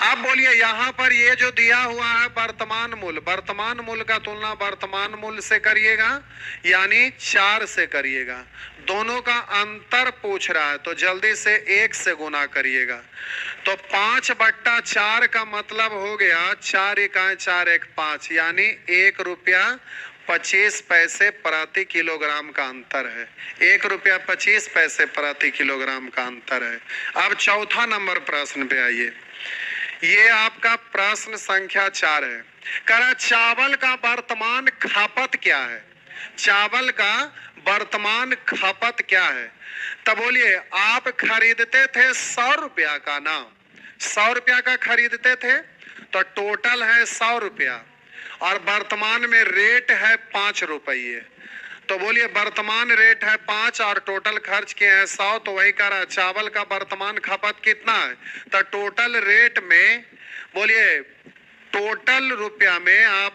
अब बोलिए यहाँ पर ये जो दिया हुआ है वर्तमान मूल्य, वर्तमान मूल्य का तुलना वर्तमान मूल्य से करिएगा यानी 4 से करिएगा। दोनों का अंतर पूछ रहा है तो जल्दी से 1 से गुना करिएगा। तो 5/4 का मतलब हो गया 4 इकाई 4 1 5 यानी 1 रुपया 25 पैसे प्रति किलोग्राम का अंतर है। 1 रुपया 25 पैसे प्रति किलोग्राम का अंतर है। अब चौथा नंबर प्रश्न पे आइए। ये आपका प्रश्न संख्या 4 है। करा चावल का वर्तमान खपत क्या है। चावल का वर्तमान खपत क्या है। तब बोलिए आप खरीदते थे 100 रुपया का ना, 100 रुपया का खरीदते थे तो टोटल है 100 रुपया और वर्तमान में रेट है 5 रुपये। तो बोलिए वर्तमान रेट है 5 और टोटल खर्च किए हैं 100, तो वही कह रहा चावल का वर्तमान खपत कितना है। तो टोटल रेट में बोलिए टोटल रुपया में आप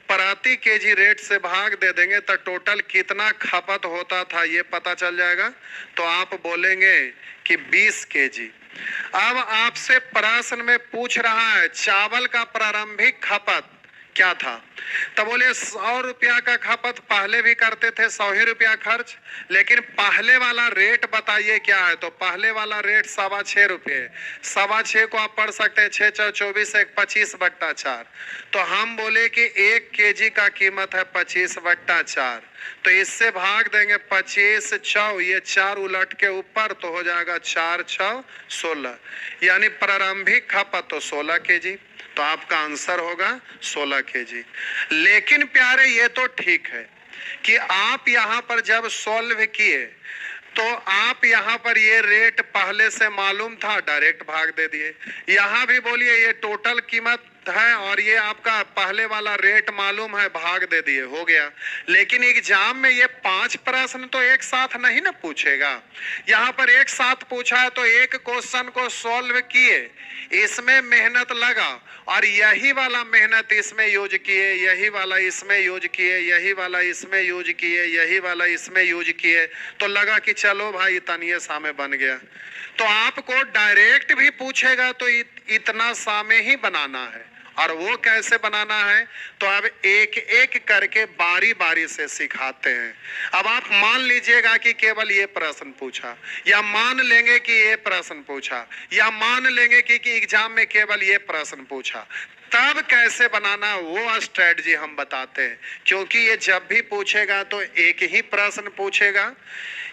प्रति केजी रेट से भाग दे देंगे तो टोटल कितना खपत होता था ये पता चल जाएगा। तो आप बोलेंगे कि 20 केजी। अब आपसे प्रश्न में पूछ रहा है चावल का प्रारंभिक खपत क्या था। तो बोले 100 रुपया का खपत पहले भी करते थे, 100 ही रुपया खर्च, लेकिन पहले वाला रेट बताइए क्या है। तो पहले वाला रेट 6.25 रुपये। 6.25 को आप पढ़ सकते हैं 6 चौ 24 1 25/4। तो हम बोले कि 1 केजी का कीमत है 25/4। तो इससे भाग देंगे 25 चौ, ये 4 उलट के ऊपर तो हो जाएगा 4 छौ 16 यानी प्रारंभिक खपत तो 16 केजी। तो आपका आंसर होगा 16 केजी। लेकिन प्यारे ये तो ठीक है कि आप यहाँ पर जब सॉल्व किए तो आप यहाँ पर ये रेट पहले से मालूम था, डायरेक्ट भाग दे दिए। यहाँ भी बोलिए ये टोटल कीमत है और ये आपका पहले वाला रेट मालूम है, भाग दे दिए, हो गया। लेकिन एग्जाम में ये 5 प्रश्न तो एक साथ नहीं ना पूछेगा। यहाँ पर एक साथ पूछा है तो एक क्वेश्चन को सॉल्व किए, इसमें मेहनत लगा और यही वाला मेहनत इसमें यूज किए, यही वाला इसमें यूज किए, यही वाला इसमें यूज किए, यही वाला इसमें यूज किए, तो लगा कि चलो भाई तनिए सामे बन गया। तो आपको डायरेक्ट भी पूछेगा तो इतना सामे ही बनाना है। और वो कैसे बनाना है तो अब एक एक करके बारी बारी से सिखाते हैं। अब आप मान लीजिएगा कि केवल ये प्रश्न पूछा, या मान लेंगे कि ये प्रश्न पूछा, या मान लेंगे कि एग्जाम में केवल ये प्रश्न पूछा, तब कैसे बनाना वो स्ट्रेटजी हम बताते हैं। क्योंकि ये जब भी पूछेगा तो एक ही प्रश्न पूछेगा,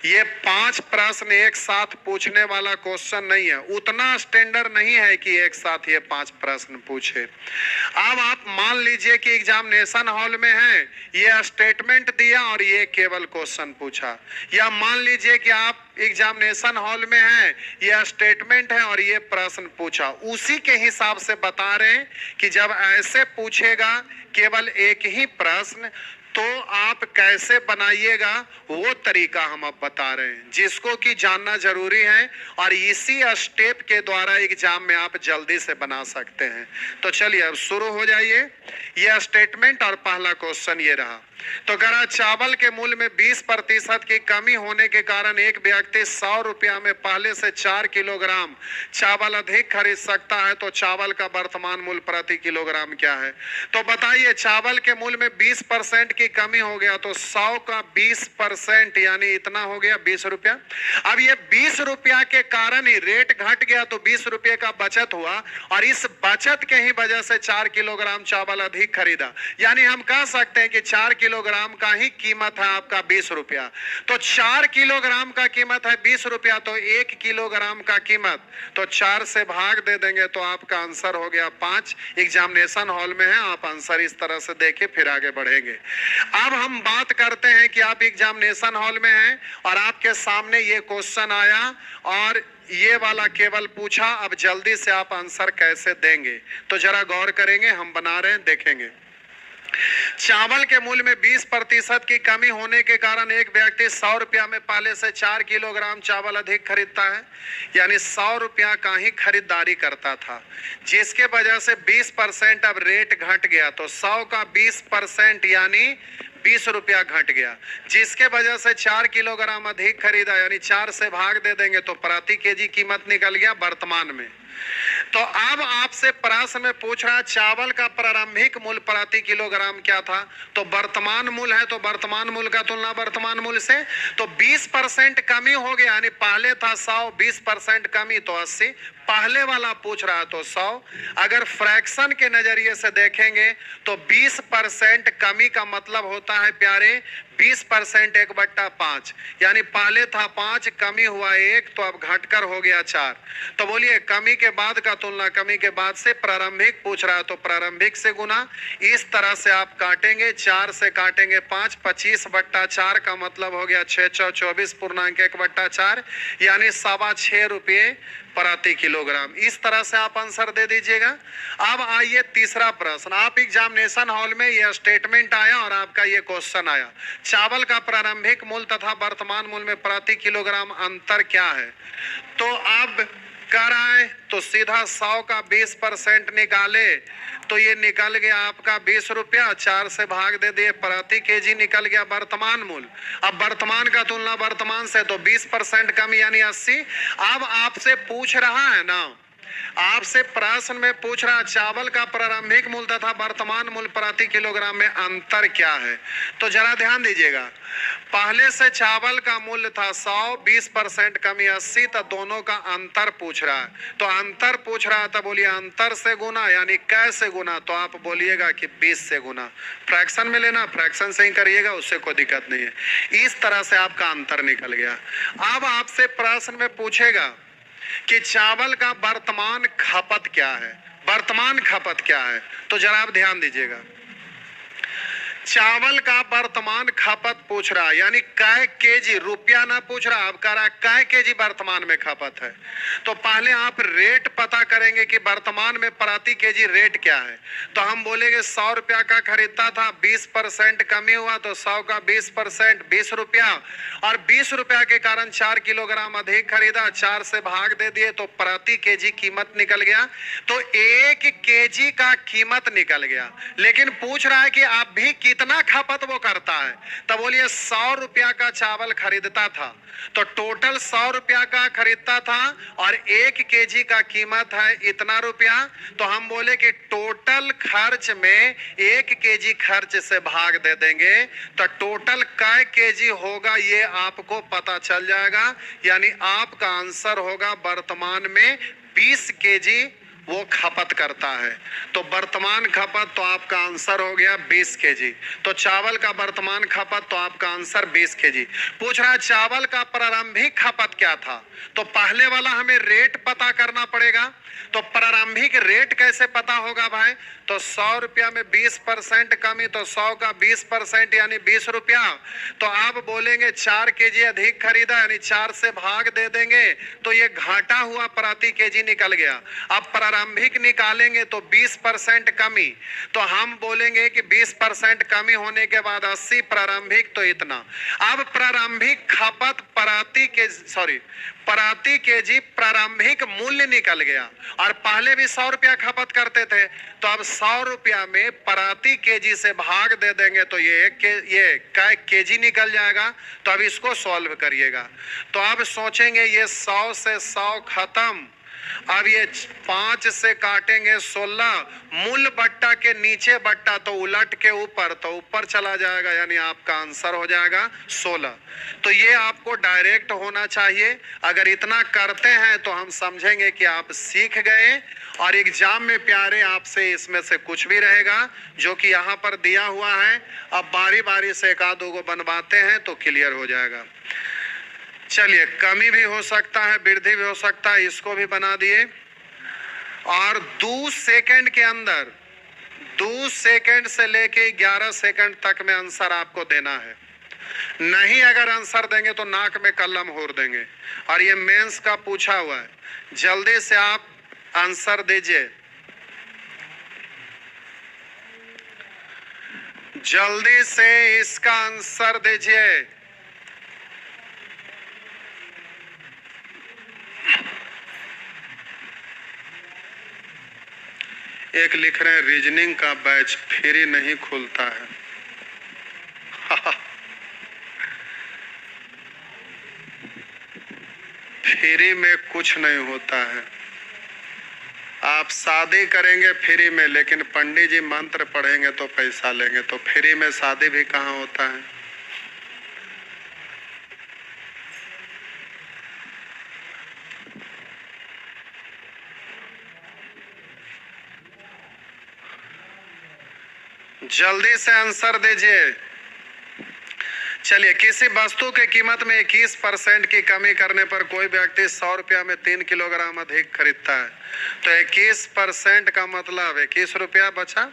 ये 5 प्रश्न एक साथ पूछने वाला क्वेश्चन नहीं है, उतना स्टैंडर्ड नहीं है कि एक साथ ये 5 प्रश्न पूछे। अब आप मान लीजिए कि एग्जामिनेशन हॉल में है, ये स्टेटमेंट दिया और ये केवल क्वेश्चन पूछा, या मान लीजिए कि आप एग्जामिनेशन हॉल में है, ये स्टेटमेंट है और ये प्रश्न पूछा, उसी के हिसाब से बता रहे हैं कि जब ऐसे पूछेगा केवल एक ही प्रश्न तो आप कैसे बनाइएगा, वो तरीका हम अब बता रहे हैं, जिसको कि जानना जरूरी है और इसी स्टेप के द्वारा एग्जाम में आप जल्दी से बना सकते हैं। तो चलिए अब शुरू हो जाइए। यह स्टेटमेंट और पहला क्वेश्चन ये रहा। तो कहा चावल के मूल्य में 20% की कमी होने के कारण एक व्यक्ति 100 रुपया में पहले से 4 किलोग्राम चावल अधिक खरीद सकता है, तो चावल का वर्तमान मूल्य प्रति किलोग्राम क्या है? तो बताइए, चावल के मूल्य में 20% की कमी हो गया तो 100 का 20% यानी इतना हो गया 20 रुपया। अब ये 20 रुपया के कारण ही रेट घट गया तो 20 रुपये का बचत हुआ और इस बचत के ही वजह से 4 किलोग्राम चावल अधिक खरीदा। यानी हम कह सकते हैं कि 4 किलोग्राम का ही कीमत है आपका 20 रुपया। तो 4 किलोग्राम का कीमत है 20 रुपया, तो 1 किलोग्राम का कीमत तो 4 से भाग दे देंगे तो आपका आंसर हो गया 5। एग्जामिनेशन हॉल में है, आप आंसर इस तरह से देके फिर आगे बढ़ेंगे। अब हम बात करते हैं कि आप एग्जामिनेशन हॉल में हैं और आपके सामने ये क्वेश्चन आया और ये वाला केवल पूछा, अब जल्दी से आप आंसर कैसे देंगे तो जरा गौर करेंगे। हम बना रहे हैं, देखेंगे। चावल के मूल्य में 20% की कमी होने के कारण एक व्यक्ति 100 रुपया में पहले से 4 किलोग्राम चावल अधिक खरीदता है, यानी 100 रुपया का ही खरीदारी करता था, जिसके वजह से 20% अब रेट घट गया तो 100 का 20% यानी 20 रुपया घट गया, जिसके वजह से 4 किलोग्राम अधिक खरीदा, यानी 4 से भाग दे देंगे तो प्रति केजी कीमत निकल गया वर्तमान में। तो अब आपसे प्रश्न में पूछ रहा है चावल का प्रारंभिक मूल्य प्रति किलोग्राम क्या था, तो वर्तमान मूल्य है, तो वर्तमान मूल्य का तुलना वर्तमान मूल्य से, तो 20% कमी हो गया, यानी पहले था 100, 20% कमी तो 80, पहले वाला पूछ रहा है तो 100। अगर फ्रैक्शन के नजरिए से देखेंगे तो 20% कमी का मतलब होता है प्यारे 20% 1/5, यानी पहले था 5, कमी हुआ 1, तो अब घटकर हो गया 4। तो बोलिए कमी के बाद का तुलना कमी के बाद से, प्रारंभिक पूछ रहा है तो प्रारंभिक से गुना, इस तरह से आप काटेंगे, 4 से काटेंगे 5, 25/4 का मतलब हो गया 6 × 24 पूर्णांक 1/4, यानी 6.25 रुपये प्रति किलोग्राम। इस तरह से आप आंसर दे दीजिएगा। अब आइए तीसरा प्रश्न। आप एग्जामिनेशन हॉल में यह स्टेटमेंट आया और आपका ये क्वेश्चन आया, चावल का प्रारंभिक मूल्य तथा वर्तमान मूल्य में प्रति किलोग्राम अंतर क्या है? तो अब कर आए तो सीधा 100 का 20% निकाले तो ये निकल गया आपका 20 रुपया, 4 से भाग दे दिए प्रति केजी निकल गया वर्तमान मूल्य। अब वर्तमान का तुलना वर्तमान से तो 20% कम यानी 80। अब आपसे पूछ रहा है ना, आपसे प्रश्न में पूछ रहा चावल का प्रारंभिक मूल्य तथा वर्तमान मूल्य प्रति किलोग्राम में अंतर क्या है? तो जरा ध्यान दीजिएगा, पहले से चावल का मूल्य था 100, 20% कमी 80, तो दोनों का अंतर पूछ रहा है। तो अंतर पूछ रहा है तो बोलिए अंतर से गुना, यानी कैसे गुना, तो आप बोलिएगा कि 20 से गुना। फ्रैक्शन में लेना, फ्रैक्शन से ही करिएगा, उससे कोई दिक्कत नहीं है। इस तरह से आपका अंतर निकल गया। अब आपसे प्रश्न में पूछेगा कि चावल का वर्तमान खपत क्या है, वर्तमान खपत क्या है, तो जरा आप ध्यान दीजिएगा। चावल का वर्तमान खपत पूछ रहा है, यानी कै केजी, रुपया ना पूछ रहा, अब कह रहा है कै केजी वर्तमान में खपत है। तो पहले आप रेट पता करेंगे कि वर्तमान में प्रति केजी रेट क्या है। तो हम बोलेंगे 100 रुपया का खरीदता था, 20% कमी हुआ तो 100 का 20% 20 रुपया, और 20 रुपया के कारण 4 किलोग्राम अधिक खरीदा, 4 से भाग दे दिए तो प्रति केजी कीमत निकल गया। तो 1 केजी का कीमत निकल गया, लेकिन पूछ रहा है कि आप भी कितना खपत वो करता है। तो बोलिए 100 रुपया का चावल खरीदता था, तो टोटल 100 रुपया का खरीदता था और 1 केजी का कीमत है इतना रुपया। तो हम बोले कि टोटल खर्च में 1 केजी खर्च से भाग दे देंगे तो टोटल कै केजी होगा ये आपको पता चल जाएगा, यानी आपका आंसर होगा वर्तमान में 20 केजी वो खपत करता है। तो वर्तमान खपत तो आपका आंसर हो गया 20 केजी। तो चावल का वर्तमान खपत तो आपका आंसर 20 केजी। पूछ रहा है चावल का प्रारंभिक खपत क्या था, तो पहले वाला हमें रेट पता करना पड़ेगा। तो प्रारंभिक रेट कैसे पता होगा भाई, तो 100 रुपया में 20% कमी, तो 100 का 20% यानी 20 रुपया। तो आप बोलेंगे 4 केजी अधिक खरीदा, यानी 4 से भाग दे देंगे तो ये घाटा हुआ प्रति केजी निकल गया। अब प्रारंभिक निकालेंगे तो 20% कमी, तो हम बोलेंगे कि 20% कमी होने के बाद 80 प्रारंभिक तो इतना। अब प्रारंभिक खपत प्रति केजी प्रारंभिक मूल्य निकल गया, और पहले भी 100 रुपया खपत करते थे, तो अब 100 रुपया में प्रति केजी से भाग दे देंगे तो ये कै केजी निकल जाएगा। तो अब इसको सॉल्व करिएगा, तो अब सोचेंगे ये 100 से 100 खत्म, अब ये 5 से काटेंगे 16, मूल बट्टा के नीचे बट्टा तो उलट के ऊपर, तो ऊपर चला जाएगा, यानी आपका आंसर हो जाएगा 16। तो ये आपको डायरेक्ट होना चाहिए। अगर इतना करते हैं तो हम समझेंगे कि आप सीख गए, और एग्जाम में प्यारे आपसे इसमें से कुछ भी रहेगा जो कि यहाँ पर दिया हुआ है, अब बारी बारी से एक आध दो बनवाते हैं तो क्लियर हो जाएगा। चलिए, कमी भी हो सकता है, वृद्धि भी हो सकता है, इसको भी बना दिए। और 2 सेकंड के अंदर, 2 सेकंड से लेके 11 सेकंड तक में आंसर आपको देना है। नहीं अगर आंसर देंगे तो नाक में कलम होर देंगे। और ये मेंस का पूछा हुआ है, जल्दी से आप आंसर दीजिए, जल्दी से इसका आंसर दीजिए। एक लिख रहे हैं रीजनिंग का बैच फ्री नहीं खुलता है। फ्री में कुछ नहीं होता है। आप शादी करेंगे फ्री में, लेकिन पंडित जी मंत्र पढ़ेंगे तो पैसा लेंगे, तो फ्री में शादी भी कहाँ होता है। जल्दी से आंसर दीजिए। चलिए, किसी वस्तु के कीमत में 21% की कमी करने पर कोई व्यक्ति 100 रुपया में 3 किलोग्राम अधिक खरीदता है, तो 21% का मतलब 21 रुपया बचा,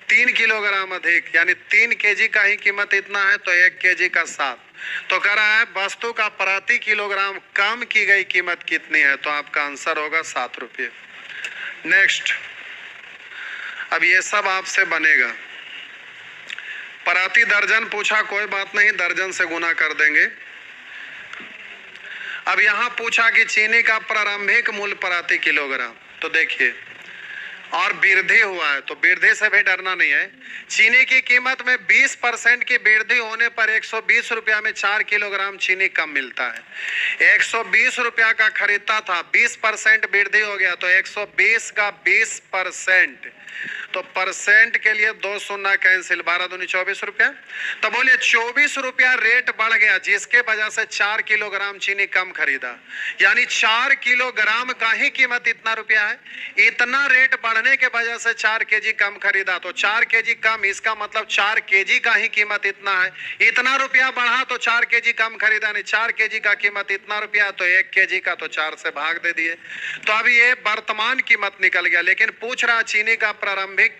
3 किलोग्राम अधिक, यानी 3 केजी का ही कीमत इतना है, तो 1 केजी का 7। तो कह रहा है वस्तु का प्रति किलोग्राम कम की गई कीमत कितनी है, तो आपका आंसर होगा 7 रुपये। नेक्स्ट, अब ये सब आपसे बनेगा। प्रति दर्जन पूछा, कोई बात नहीं, दर्जन से गुना कर देंगे। अब यहां पूछा कि चीनी का प्रारंभिक मूल्य प्रति किलोग्राम, तो देखिए, और वृद्धि हुआ है, तो वृद्धि से भी डरना नहीं है। चीनी की कीमत में 20% की वृद्धि होने पर 120 रुपया में 4 किलोग्राम चीनी कम मिलता है। 120 रुपया का खरीदता था, 20% वृद्धि हो गया, तो 120 का 20%, तो परसेंट के लिए 2 शून्य कैंसिल, 12 दूनी 24 रुपया। तो बोलिए 24 रुपया रेट बढ़ गया, जिसके वजह से 4 किलोग्राम चीनी कम खरीदा, यानी 4 किलोग्राम का ही कीमत इतना रुपया है। इतना रेट बढ़ने के वजह से 4 केजी कम खरीदा, तो 4 केजी कम, इसका मतलब 4 केजी का ही कीमत इतना है। इतना रुपया बढ़ा तो 4 केजी कम खरीदा, नहीं 4 केजी का कीमत इतना रुपया, तो 1 केजी का तो 4 से भाग दे दिए। तो अभी ये वर्तमान कीमत निकल गया, लेकिन पूछ रहा चीनी का प्रारंभिक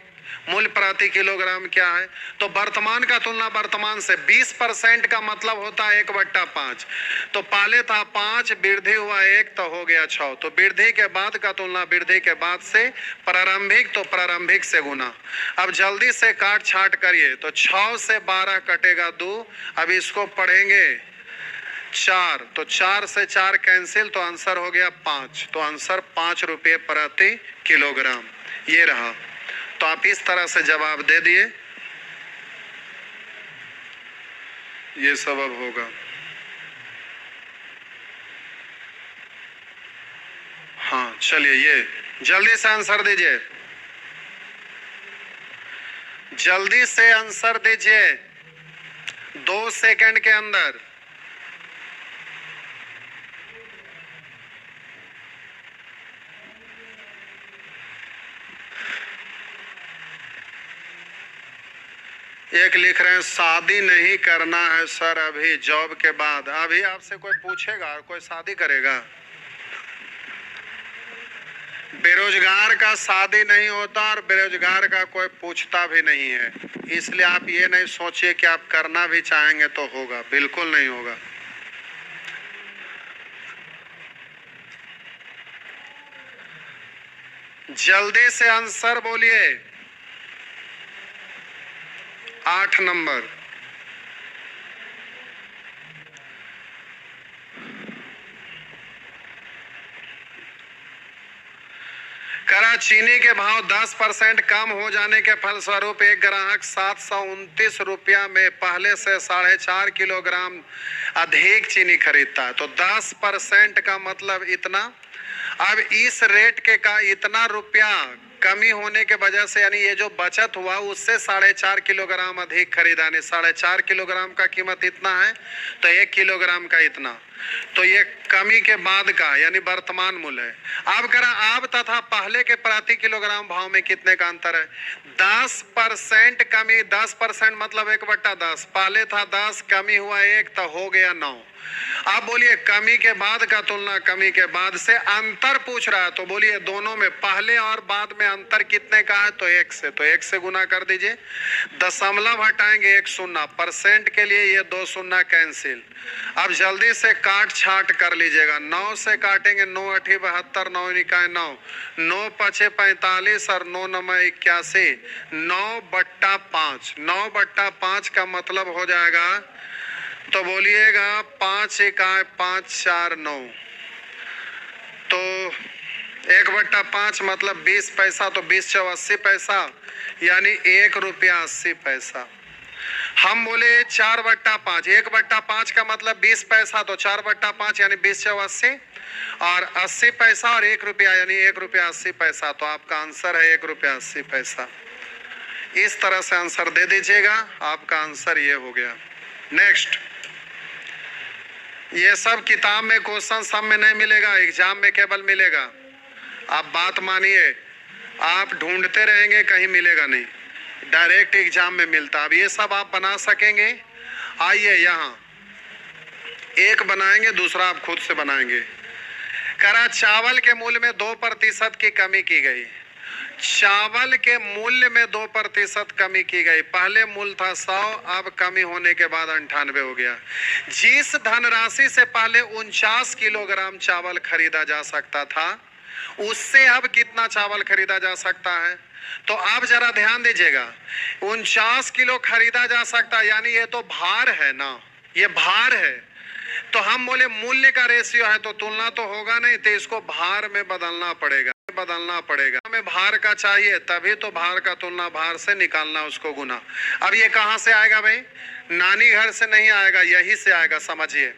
मूल्य प्रति किलोग्राम क्या है, तो वर्तमान का तुलना वर्तमान से 20% का मतलब होता है 1/5, तो पहले था 5, वृद्धि हुआ 1, तो हो गया 6, तो वृद्धि के बाद का तुलना वृद्धि के बाद से, प्रारंभिक तो प्रारंभिक से गुना। अब जल्दी से काट छाट करिए, तो 6 से 12 कटेगा 2, अब इसको पढ़ेंगे 4, तो 4 से 4 कैंसिल, तो आंसर हो गया 5, तो आंसर 5 रुपये प्रति किलोग्राम ये रहा। तो आप इस तरह से जवाब दे दिए, ये सब अब होगा। हाँ चलिए, ये जल्दी से आंसर दीजिए, जल्दी से आंसर दीजिए 2 सेकंड के अंदर। एक लिख रहे हैं शादी नहीं करना है सर अभी जॉब के बाद। अभी आपसे कोई पूछेगा और कोई शादी करेगा? बेरोजगार का शादी नहीं होता और बेरोजगार का कोई पूछता भी नहीं है, इसलिए आप ये नहीं सोचिए कि आप करना भी चाहेंगे तो होगा, बिल्कुल नहीं होगा। जल्दी से आंसर बोलिए। 8 नंबर। करा चीनी के भाव 10% कम हो जाने के फलस्वरूप एक ग्राहक 729 रुपया में पहले से 4.5 किलोग्राम अधिक चीनी खरीदता है। तो 10% का मतलब इतना। अब इस रेट के का इतना रुपया कमी होने के वजह से यानी ये जो बचत हुआ उससे 4.5 किलोग्राम अधिक खरीदा। 4.5 किलोग्राम का कीमत इतना है तो 1 किलोग्राम का इतना। तो ये कमी के बाद का यानी वर्तमान मूल्य है। अब करा अब तथा पहले के प्रति किलोग्राम भाव में कितने का अंतर है? 10% कमी। 10% मतलब 1/10। पहले था 10, कमी हुआ 1 तो हो गया 9। अब बोलिए कमी के बाद का तुलना कमी के बाद से अंतर पूछ रहा है। तो बोलिए दोनों में पहले और बाद में अंतर कितने का है? तो 1 से। तो 1 से गुना कर दीजिए। दशमलव हटाएंगे 1 शून्य। परसेंट के लिए ये 2 शून्य कैंसिल। अब जल्दी से काट छाट कर लीजिएगा। 9 से काटेंगे 9 8 72, 9 निकाय 9, 9 5 45 और 9 9 81। 9/5। 9/5 का मतलब हो जाएगा तो बोलिएगा 5 इकाई 5 4 9। तो 1/5 मतलब 20 पैसा। तो 20 × 80 पैसा यानी 1 रुपया 80 पैसा। हम बोले 4/5। 1/5 का मतलब 20 पैसा। तो 4/5 यानी 20 × 80 और 80 पैसा और 1 रुपया यानी 1 रुपया 80 पैसा। तो आपका आंसर है 1 रुपया 80 पैसा। इस तरह से आंसर दे दीजिएगा। आपका आंसर ये हो गया। नेक्स्ट, ये सब किताब में क्वेश्चन सब में नहीं मिलेगा, एग्जाम में केवल मिलेगा। आप बात मानिए, आप ढूंढते रहेंगे कहीं मिलेगा नहीं, डायरेक्ट एग्जाम में मिलता। अब ये सब आप बना सकेंगे। आइए यहाँ एक बनाएंगे, दूसरा आप खुद से बनाएंगे। करा चावल के मूल्य में 2% की कमी की गई। चावल के मूल्य में 2% कमी की गई। पहले मूल्य था 100, अब कमी होने के बाद 98 हो गया। जिस धनराशि से पहले 49 किलोग्राम चावल खरीदा जा सकता था उससे अब कितना चावल खरीदा जा सकता है? तो आप जरा ध्यान दीजिएगा। 49 किलो खरीदा जा सकता यानी ये तो भार है ना, ये भार है। तो हम बोले मूल्य का रेशियो है तो तुलना तो होगा नहीं, तो इसको भार में बदलना पड़ेगा। हमें भार का चाहिए तभी तो भार का तुलना भार से निकालना, उसको गुना। अब ये कहां से आएगा भाई? नानी घर से नहीं आएगा, यही से आएगा। समझिए,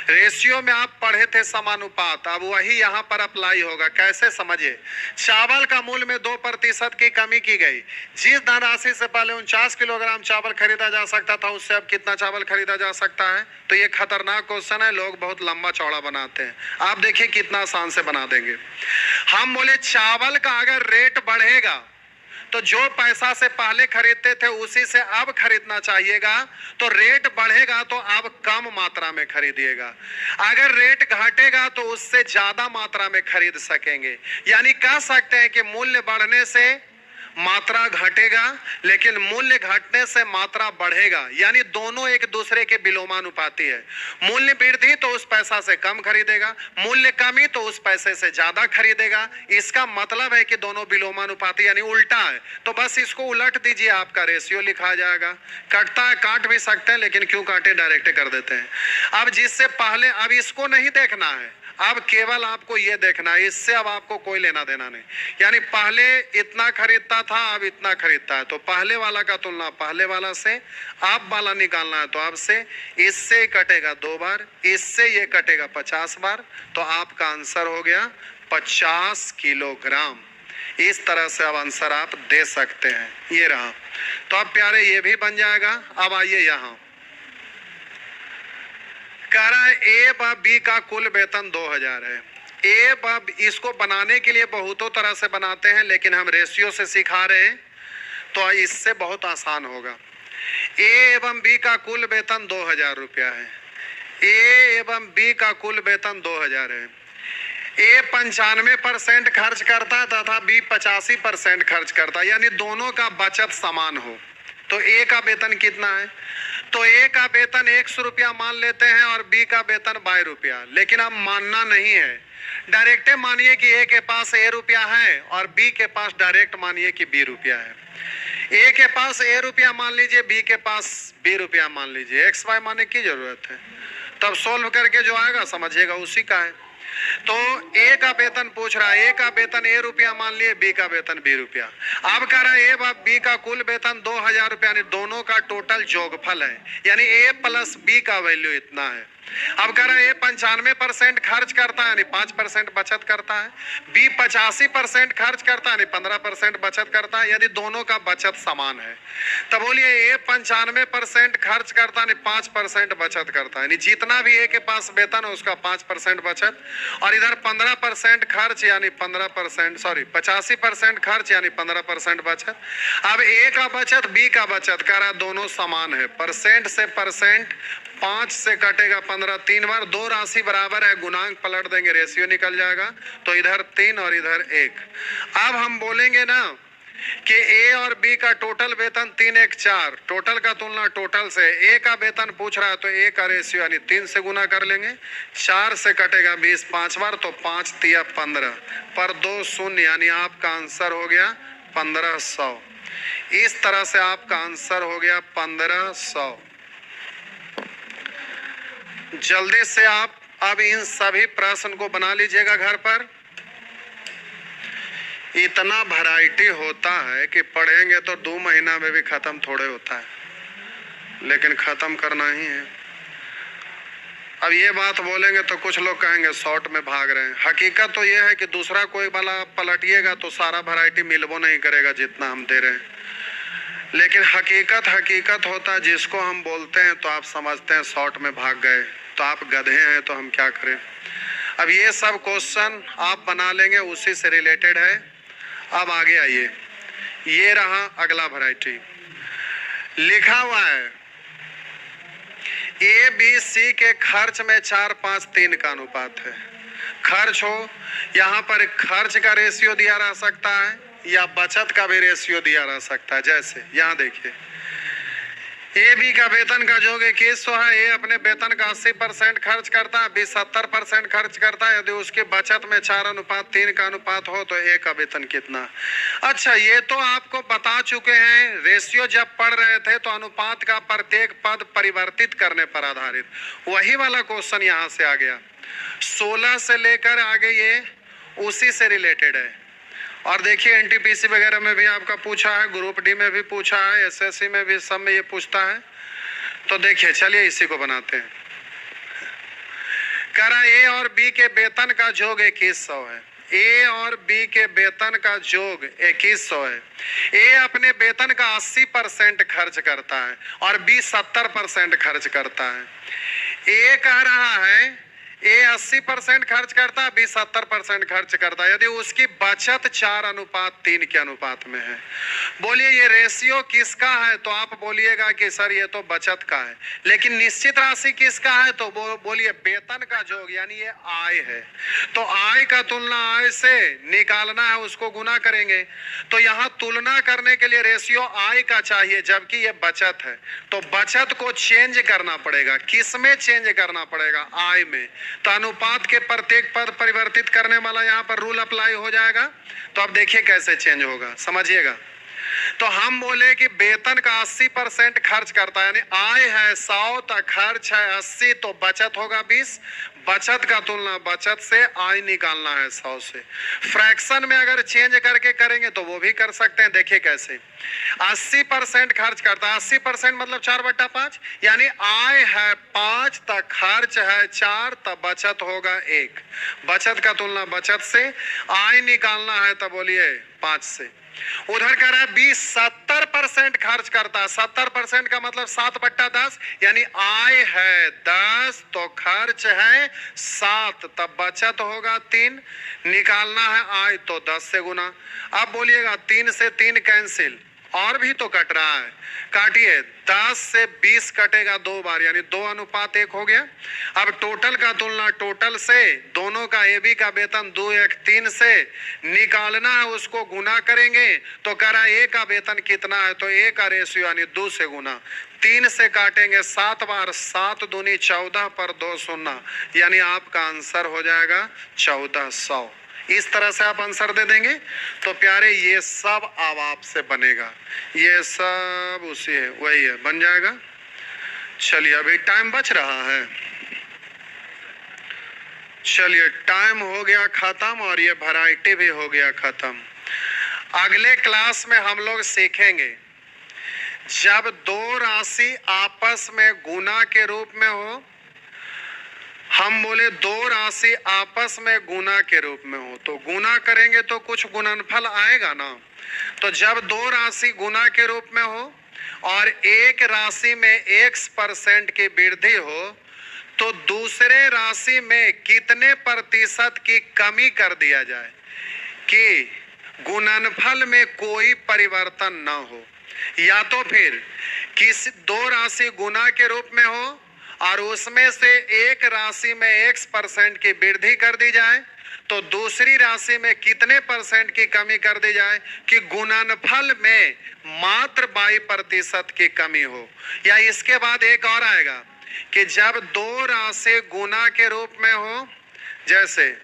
रेशियो में आप पढ़े थे समानुपात, अब वही यहाँ पर अप्लाई होगा। कैसे? समझिए, चावल का मूल्य में 2% की कमी की गई। जिस धनराशि से पहले 49 किलोग्राम चावल खरीदा जा सकता था उससे अब कितना चावल खरीदा जा सकता है? तो ये खतरनाक क्वेश्चन है, लोग बहुत लंबा चौड़ा बनाते हैं। आप देखिए कितना आसान से बना देंगे। हम बोले चावल का अगर रेट बढ़ेगा तो जो पैसा से पहले खरीदते थे उसी से अब खरीदना चाहिएगा। तो रेट बढ़ेगा तो अब कम मात्रा में खरीदिएगा। अगर रेट घटेगा तो उससे ज्यादा मात्रा में खरीद सकेंगे। यानी कह सकते हैं कि मूल्य बढ़ने से मात्रा घटेगा लेकिन मूल्य घटने से मात्रा बढ़ेगा। यानी दोनों एक दूसरे के विलोमानुपाती है। मूल्य वृद्धि तो उस पैसा से कम खरीदेगा, मूल्य कमी तो उस पैसे से ज्यादा खरीदेगा। इसका मतलब है कि दोनों विलोमानुपाती यानी उल्टा है। तो बस इसको उलट दीजिए, आपका रेशियो लिखा जाएगा। कटता है, काट भी सकते हैं, लेकिन क्यों काटे, डायरेक्ट कर देते हैं। अब जिससे पहले, अब इसको नहीं देखना है, अब केवल आपको ये देखना है, इससे अब आपको कोई लेना देना नहीं। यानी पहले इतना खरीदता था अब इतना खरीदता है, तो पहले वाला का तुलना पहले वाला से, अब वाला निकालना है तो अब से। इससे कटेगा 2 बार, इससे ये कटेगा 50 बार। तो आपका आंसर हो गया 50 किलोग्राम। इस तरह से अब आंसर आप दे सकते हैं। ये रहा। तो अब प्यारे ये भी बन जाएगा। अब आइए यहाँ, कह रहा है ए व बी का कुल वेतन 2000 है। ए व, इसको बनाने के लिए बहुतों तरह से बनाते हैं लेकिन हम रेशियो से सिखा रहे हैं तो इससे बहुत आसान होगा। ए एवं बी का कुल वेतन 2000 रुपया है। ए एवं बी का कुल वेतन 2000 है। ए 95% खर्च करता है तथा बी 85% खर्च करता है, यानी दोनों का बचत समान हो। तो ए का वेतन कितना है? तो ए का वेतन 100 रुपया मान लेते हैं और बी का वेतन 22 रुपया। लेकिन अब मानना नहीं है, डायरेक्टे मानिए कि ए के पास ए रुपया है और बी के पास डायरेक्ट मानिए कि बी रुपया है। ए के पास ए रुपया मान लीजिए, बी के पास बी रुपया मान लीजिए, एक्स वाई मानने की जरूरत है। तब सोल्व करके जो आएगा समझिएगा उसी का है। तो ए का वेतन पूछ रहा है, ए का वेतन ए रुपया मान लिए, बी का वेतन बी रुपया। अब कह रहा है ए व बी का कुल वेतन 2000 रुपया, यानी दोनों का टोटल जोगफल है, यानी ए प्लस बी का वैल्यू इतना है। अब कह रहा है ए 95% खर्च करता है यानी 5% बचत करता है, बी 85% खर्च करता है यानी 15% बचत करता है, यदि दोनों का बचत समान है। तब बोलिए ए 95% खर्च करता है यानी 5% बचत करता है, यानी जितना भी ए के पास वेतन है उसका 5% बचत, और इधर 15% खर्च यानी 85% खर्च यानी 15% बचत। अब ए का बचत बी का बचत कह रहा दोनों समान है, परसेंट से परसेंट 5 से कटेगा 15, 3 बार, दो राशि बराबर है, गुणांक पलट देंगे रेशियो निकल जाएगा, तो इधर 3 और इधर 1। अब हम बोलेंगे ना कि ए और बी का टोटल वेतन 3 1 4, टोटल का तुलना टोटल से, ए का वेतन पूछ रहा है तो ए का रेशियो यानी 3 से गुना कर लेंगे, 4 से कटेगा 20 5 बार, तो 5 तिया 15 पर 2 शून्य, यानी आपका आंसर हो गया 1500। इस तरह से आपका आंसर हो गया 1500। जल्दी से आप अब इन सभी प्रश्न को बना लीजिएगा घर पर। इतना वैरायटी होता है कि पढ़ेंगे तो 2 महीना में भी खत्म थोड़े होता है, लेकिन खत्म करना ही है। अब ये बात बोलेंगे तो कुछ लोग कहेंगे शॉर्ट में भाग रहे हैं। हकीकत तो ये है कि दूसरा कोई वाला पलटिएगा तो सारा वैरायटी मिलबो नहीं करेगा जितना हम दे रहे हैं, लेकिन हकीकत होता है जिसको हम बोलते हैं तो आप समझते हैं शॉर्ट में भाग गए, तो आप गधे हैं तो हम क्या करें। अब ये सब क्वेश्चन आप बना लेंगे, उसी से रिलेटेड है। अब आगे आइए, ये रहा अगला वैरायटी लिखा हुआ है, ए बी सी के खर्च में 4 5 3 का अनुपात है। खर्च हो, यहाँ पर खर्च का रेशियो दिया रह सकता है या बचत का भी रेशियो दिया रह सकता है। जैसे यहाँ देखिए, ए बी का वेतन का योग 2100 है, ए अपने वेतन का 80% खर्च करता है, बी 70% खर्च करता है, यदि उसके बचत में 4:3 का अनुपात हो तो ए का वेतन कितना। अच्छा, ये तो आपको बता चुके हैं, रेशियो जब पढ़ रहे थे तो अनुपात का प्रत्येक पद परिवर्तित करने पर आधारित, वही वाला क्वेश्चन यहाँ से आ गया। 16 से लेकर आगे ये उसी से रिलेटेड है। और देखिए एनटीपीसी वगैरह में भी आपका पूछा है, ग्रुप डी में भी पूछा है, एसएससी में भी, सब में ये पूछता है। तो देखिए, चलिए इसी को बनाते हैं। कह रहा ए और बी के वेतन का योग 2100 है। ए और बी के वेतन का योग 2100 है। ए अपने वेतन का 80% खर्च करता है और बी 70% खर्च करता है। ए कह रहा है ए 80% खर्च करता है, बी 70% खर्च करता है, यदि उसकी बचत 4:3 के अनुपात में है। बोलिए ये रेशियो किसका है, तो आप बोलिएगा कि सर ये तो बचत का है, लेकिन निश्चित राशि किसका है, तो बोलिए वेतन का योग, यानी ये आय है। तो आय का तुलना आय से निकालना है, उसको गुना करेंगे। तो यहाँ तुलना करने के लिए रेशियो आय का चाहिए, जबकि ये बचत है, तो बचत को चेंज करना पड़ेगा। किस में चेंज करना पड़ेगा? आय में। तो अनुपात के प्रत्येक पद परिवर्तित करने वाला यहाँ पर रूल अप्लाई हो जाएगा। तो अब देखिए कैसे चेंज होगा, समझिएगा। तो हम बोले कि वेतन का 80% खर्च करता है, यानी आय है 100 तो खर्च है 80, तो बचत होगा 20। बचत का तुलना बचत से आय निकालना है 100 से। फ्रैक्शन में अगर चेंज करके करेंगे तो वो भी कर सकते हैं। देखिए कैसे, 80% खर्च करता है, 80% मतलब 4/5, यानी आय है 5 तक खर्च है 4, तब बचत होगा 1। बचत का तुलना बचत से, आय निकालना है तब बोलिए 5 से। उधर कह रहा है 20 70% खर्च करता है, 70% का मतलब 7/10, यानी आय है 10 तो खर्च है 7, तब बचत होगा 3। निकालना है आय तो 10 से गुना। अब बोलिएगा 3 से 3 कैंसिल, और भी तो कट रहा है, काटिए। 10 से 20 कटेगा 2 बार, यानी 2:1 हो गया। अब टोटल का तुलना टोटल से, दोनों का AB का वेतन 2:1:3 से निकालना है, उसको गुना करेंगे तो कह रहा है A का वेतन कितना है, तो A का रेशियो यानी 2 से गुना, 3 से काटेंगे 7 बार, 7 दूनी 14 पर 2 शून्य, यानी आपका आंसर हो जाएगा 1400। इस तरह से आप आंसर दे देंगे तो प्यारे ये सब अब आपसे बनेगा, ये सब उसी है, वही है, बन जाएगा। चलिए अभी टाइम बच रहा है, चलिए टाइम हो गया खत्म और ये वैरायटी भी हो गया खत्म। अगले क्लास में हम लोग सीखेंगे जब दो राशि आपस में गुना के रूप में हो, हम बोले दो राशि आपस में गुना के रूप में हो तो गुना करेंगे तो कुछ गुणनफल आएगा ना। तो जब दो राशि गुना के रूप में हो और एक राशि में x% की वृद्धि हो तो दूसरे राशि में कितने प्रतिशत की कमी कर दिया जाए कि गुणनफल में कोई परिवर्तन ना हो। या तो फिर किसी दो राशि गुना के रूप में हो और उसमें से एक राशि में x% की वृद्धि कर दी जाए तो दूसरी राशि में कितने % की कमी कर दी जाए कि गुणनफल में मात्र 22% की कमी हो। या इसके बाद एक और आएगा कि जब दो राशि गुना के रूप में हो, जैसे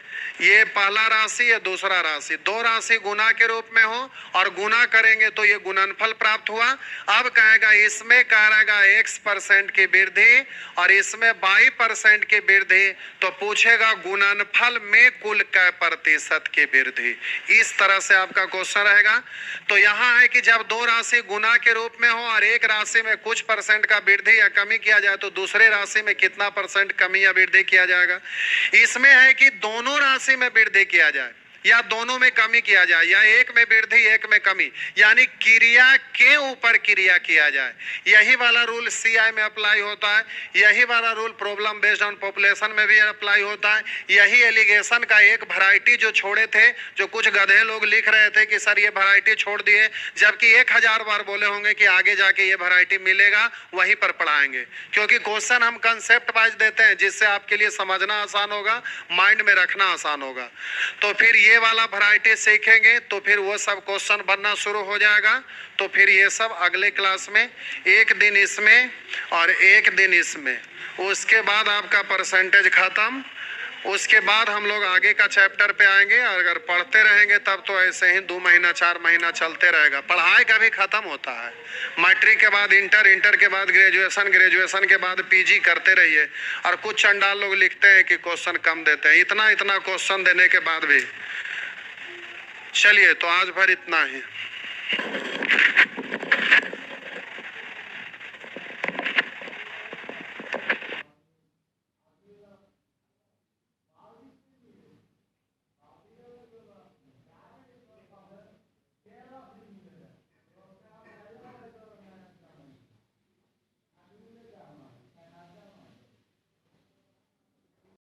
ये पहला राशि है दूसरा राशि, दो राशि गुना के रूप में हो और गुना करेंगे तो ये गुणनफल प्राप्त हुआ। अब कहेगा इसमें कहेगा x% की वृद्धि और इसमें 22% की वृद्धि, तो पूछेगा गुणनफल में कुल कै प्रतिशत की वृद्धि। इस तरह से आपका क्वेश्चन रहेगा। तो यहाँ है कि जब दो राशि गुना के रूप में हो और एक राशि में कुछ % का वृद्धि या कमी किया जाए तो दूसरे राशि में कितना % कमी या वृद्धि किया जाएगा। इसमें है कि दोनों राशि में वृद्धि किया जाए या दोनों में कमी किया जाए या एक में वृद्धि एक में कमी, यानी क्रिया के ऊपर क्रिया किया जाए। यही वाला रूल CI में अप्लाई होता है, यही वाला rule problem based on population में भी अप्लाई होता है। यही एलिगेशन का एक वैरायटी जो छोड़े थे, जो कुछ गधे लोग लिख रहे थे कि सर ये वैरायटी छोड़ दिए, जबकि 1000 बार बोले होंगे कि आगे जाके ये वैरायटी मिलेगा, वहीं पर पढ़ाएंगे। क्योंकि क्वेश्चन हम कंसेप्ट वाइज देते हैं जिससे आपके लिए समझना आसान होगा, माइंड में रखना आसान होगा। तो फिर ये वाला वैरायटी सीखेंगे तो फिर वो सब क्वेश्चन बनना शुरू हो जाएगा। तो फिर ये सब अगले क्लास में, एक दिन इसमें और एक दिन इसमें, उसके बाद आपका परसेंटेज खत्म। उसके बाद हम लोग आगे का चैप्टर पे आएंगे और अगर पढ़ते रहेंगे तब तो ऐसे ही 2 महीना 4 महीना चलते रहेगा। पढ़ाई कभी खत्म होता है। मैट्रिक के बाद इंटर, इंटर के बाद ग्रेजुएशन, ग्रेजुएशन के बाद PG करते रहिए। और कुछ चंडाल लोग लिखते हैं कि क्वेश्चन कम देते हैं, इतना इतना क्वेश्चन देने के बाद भी। चलिए तो आज भर इतना ही।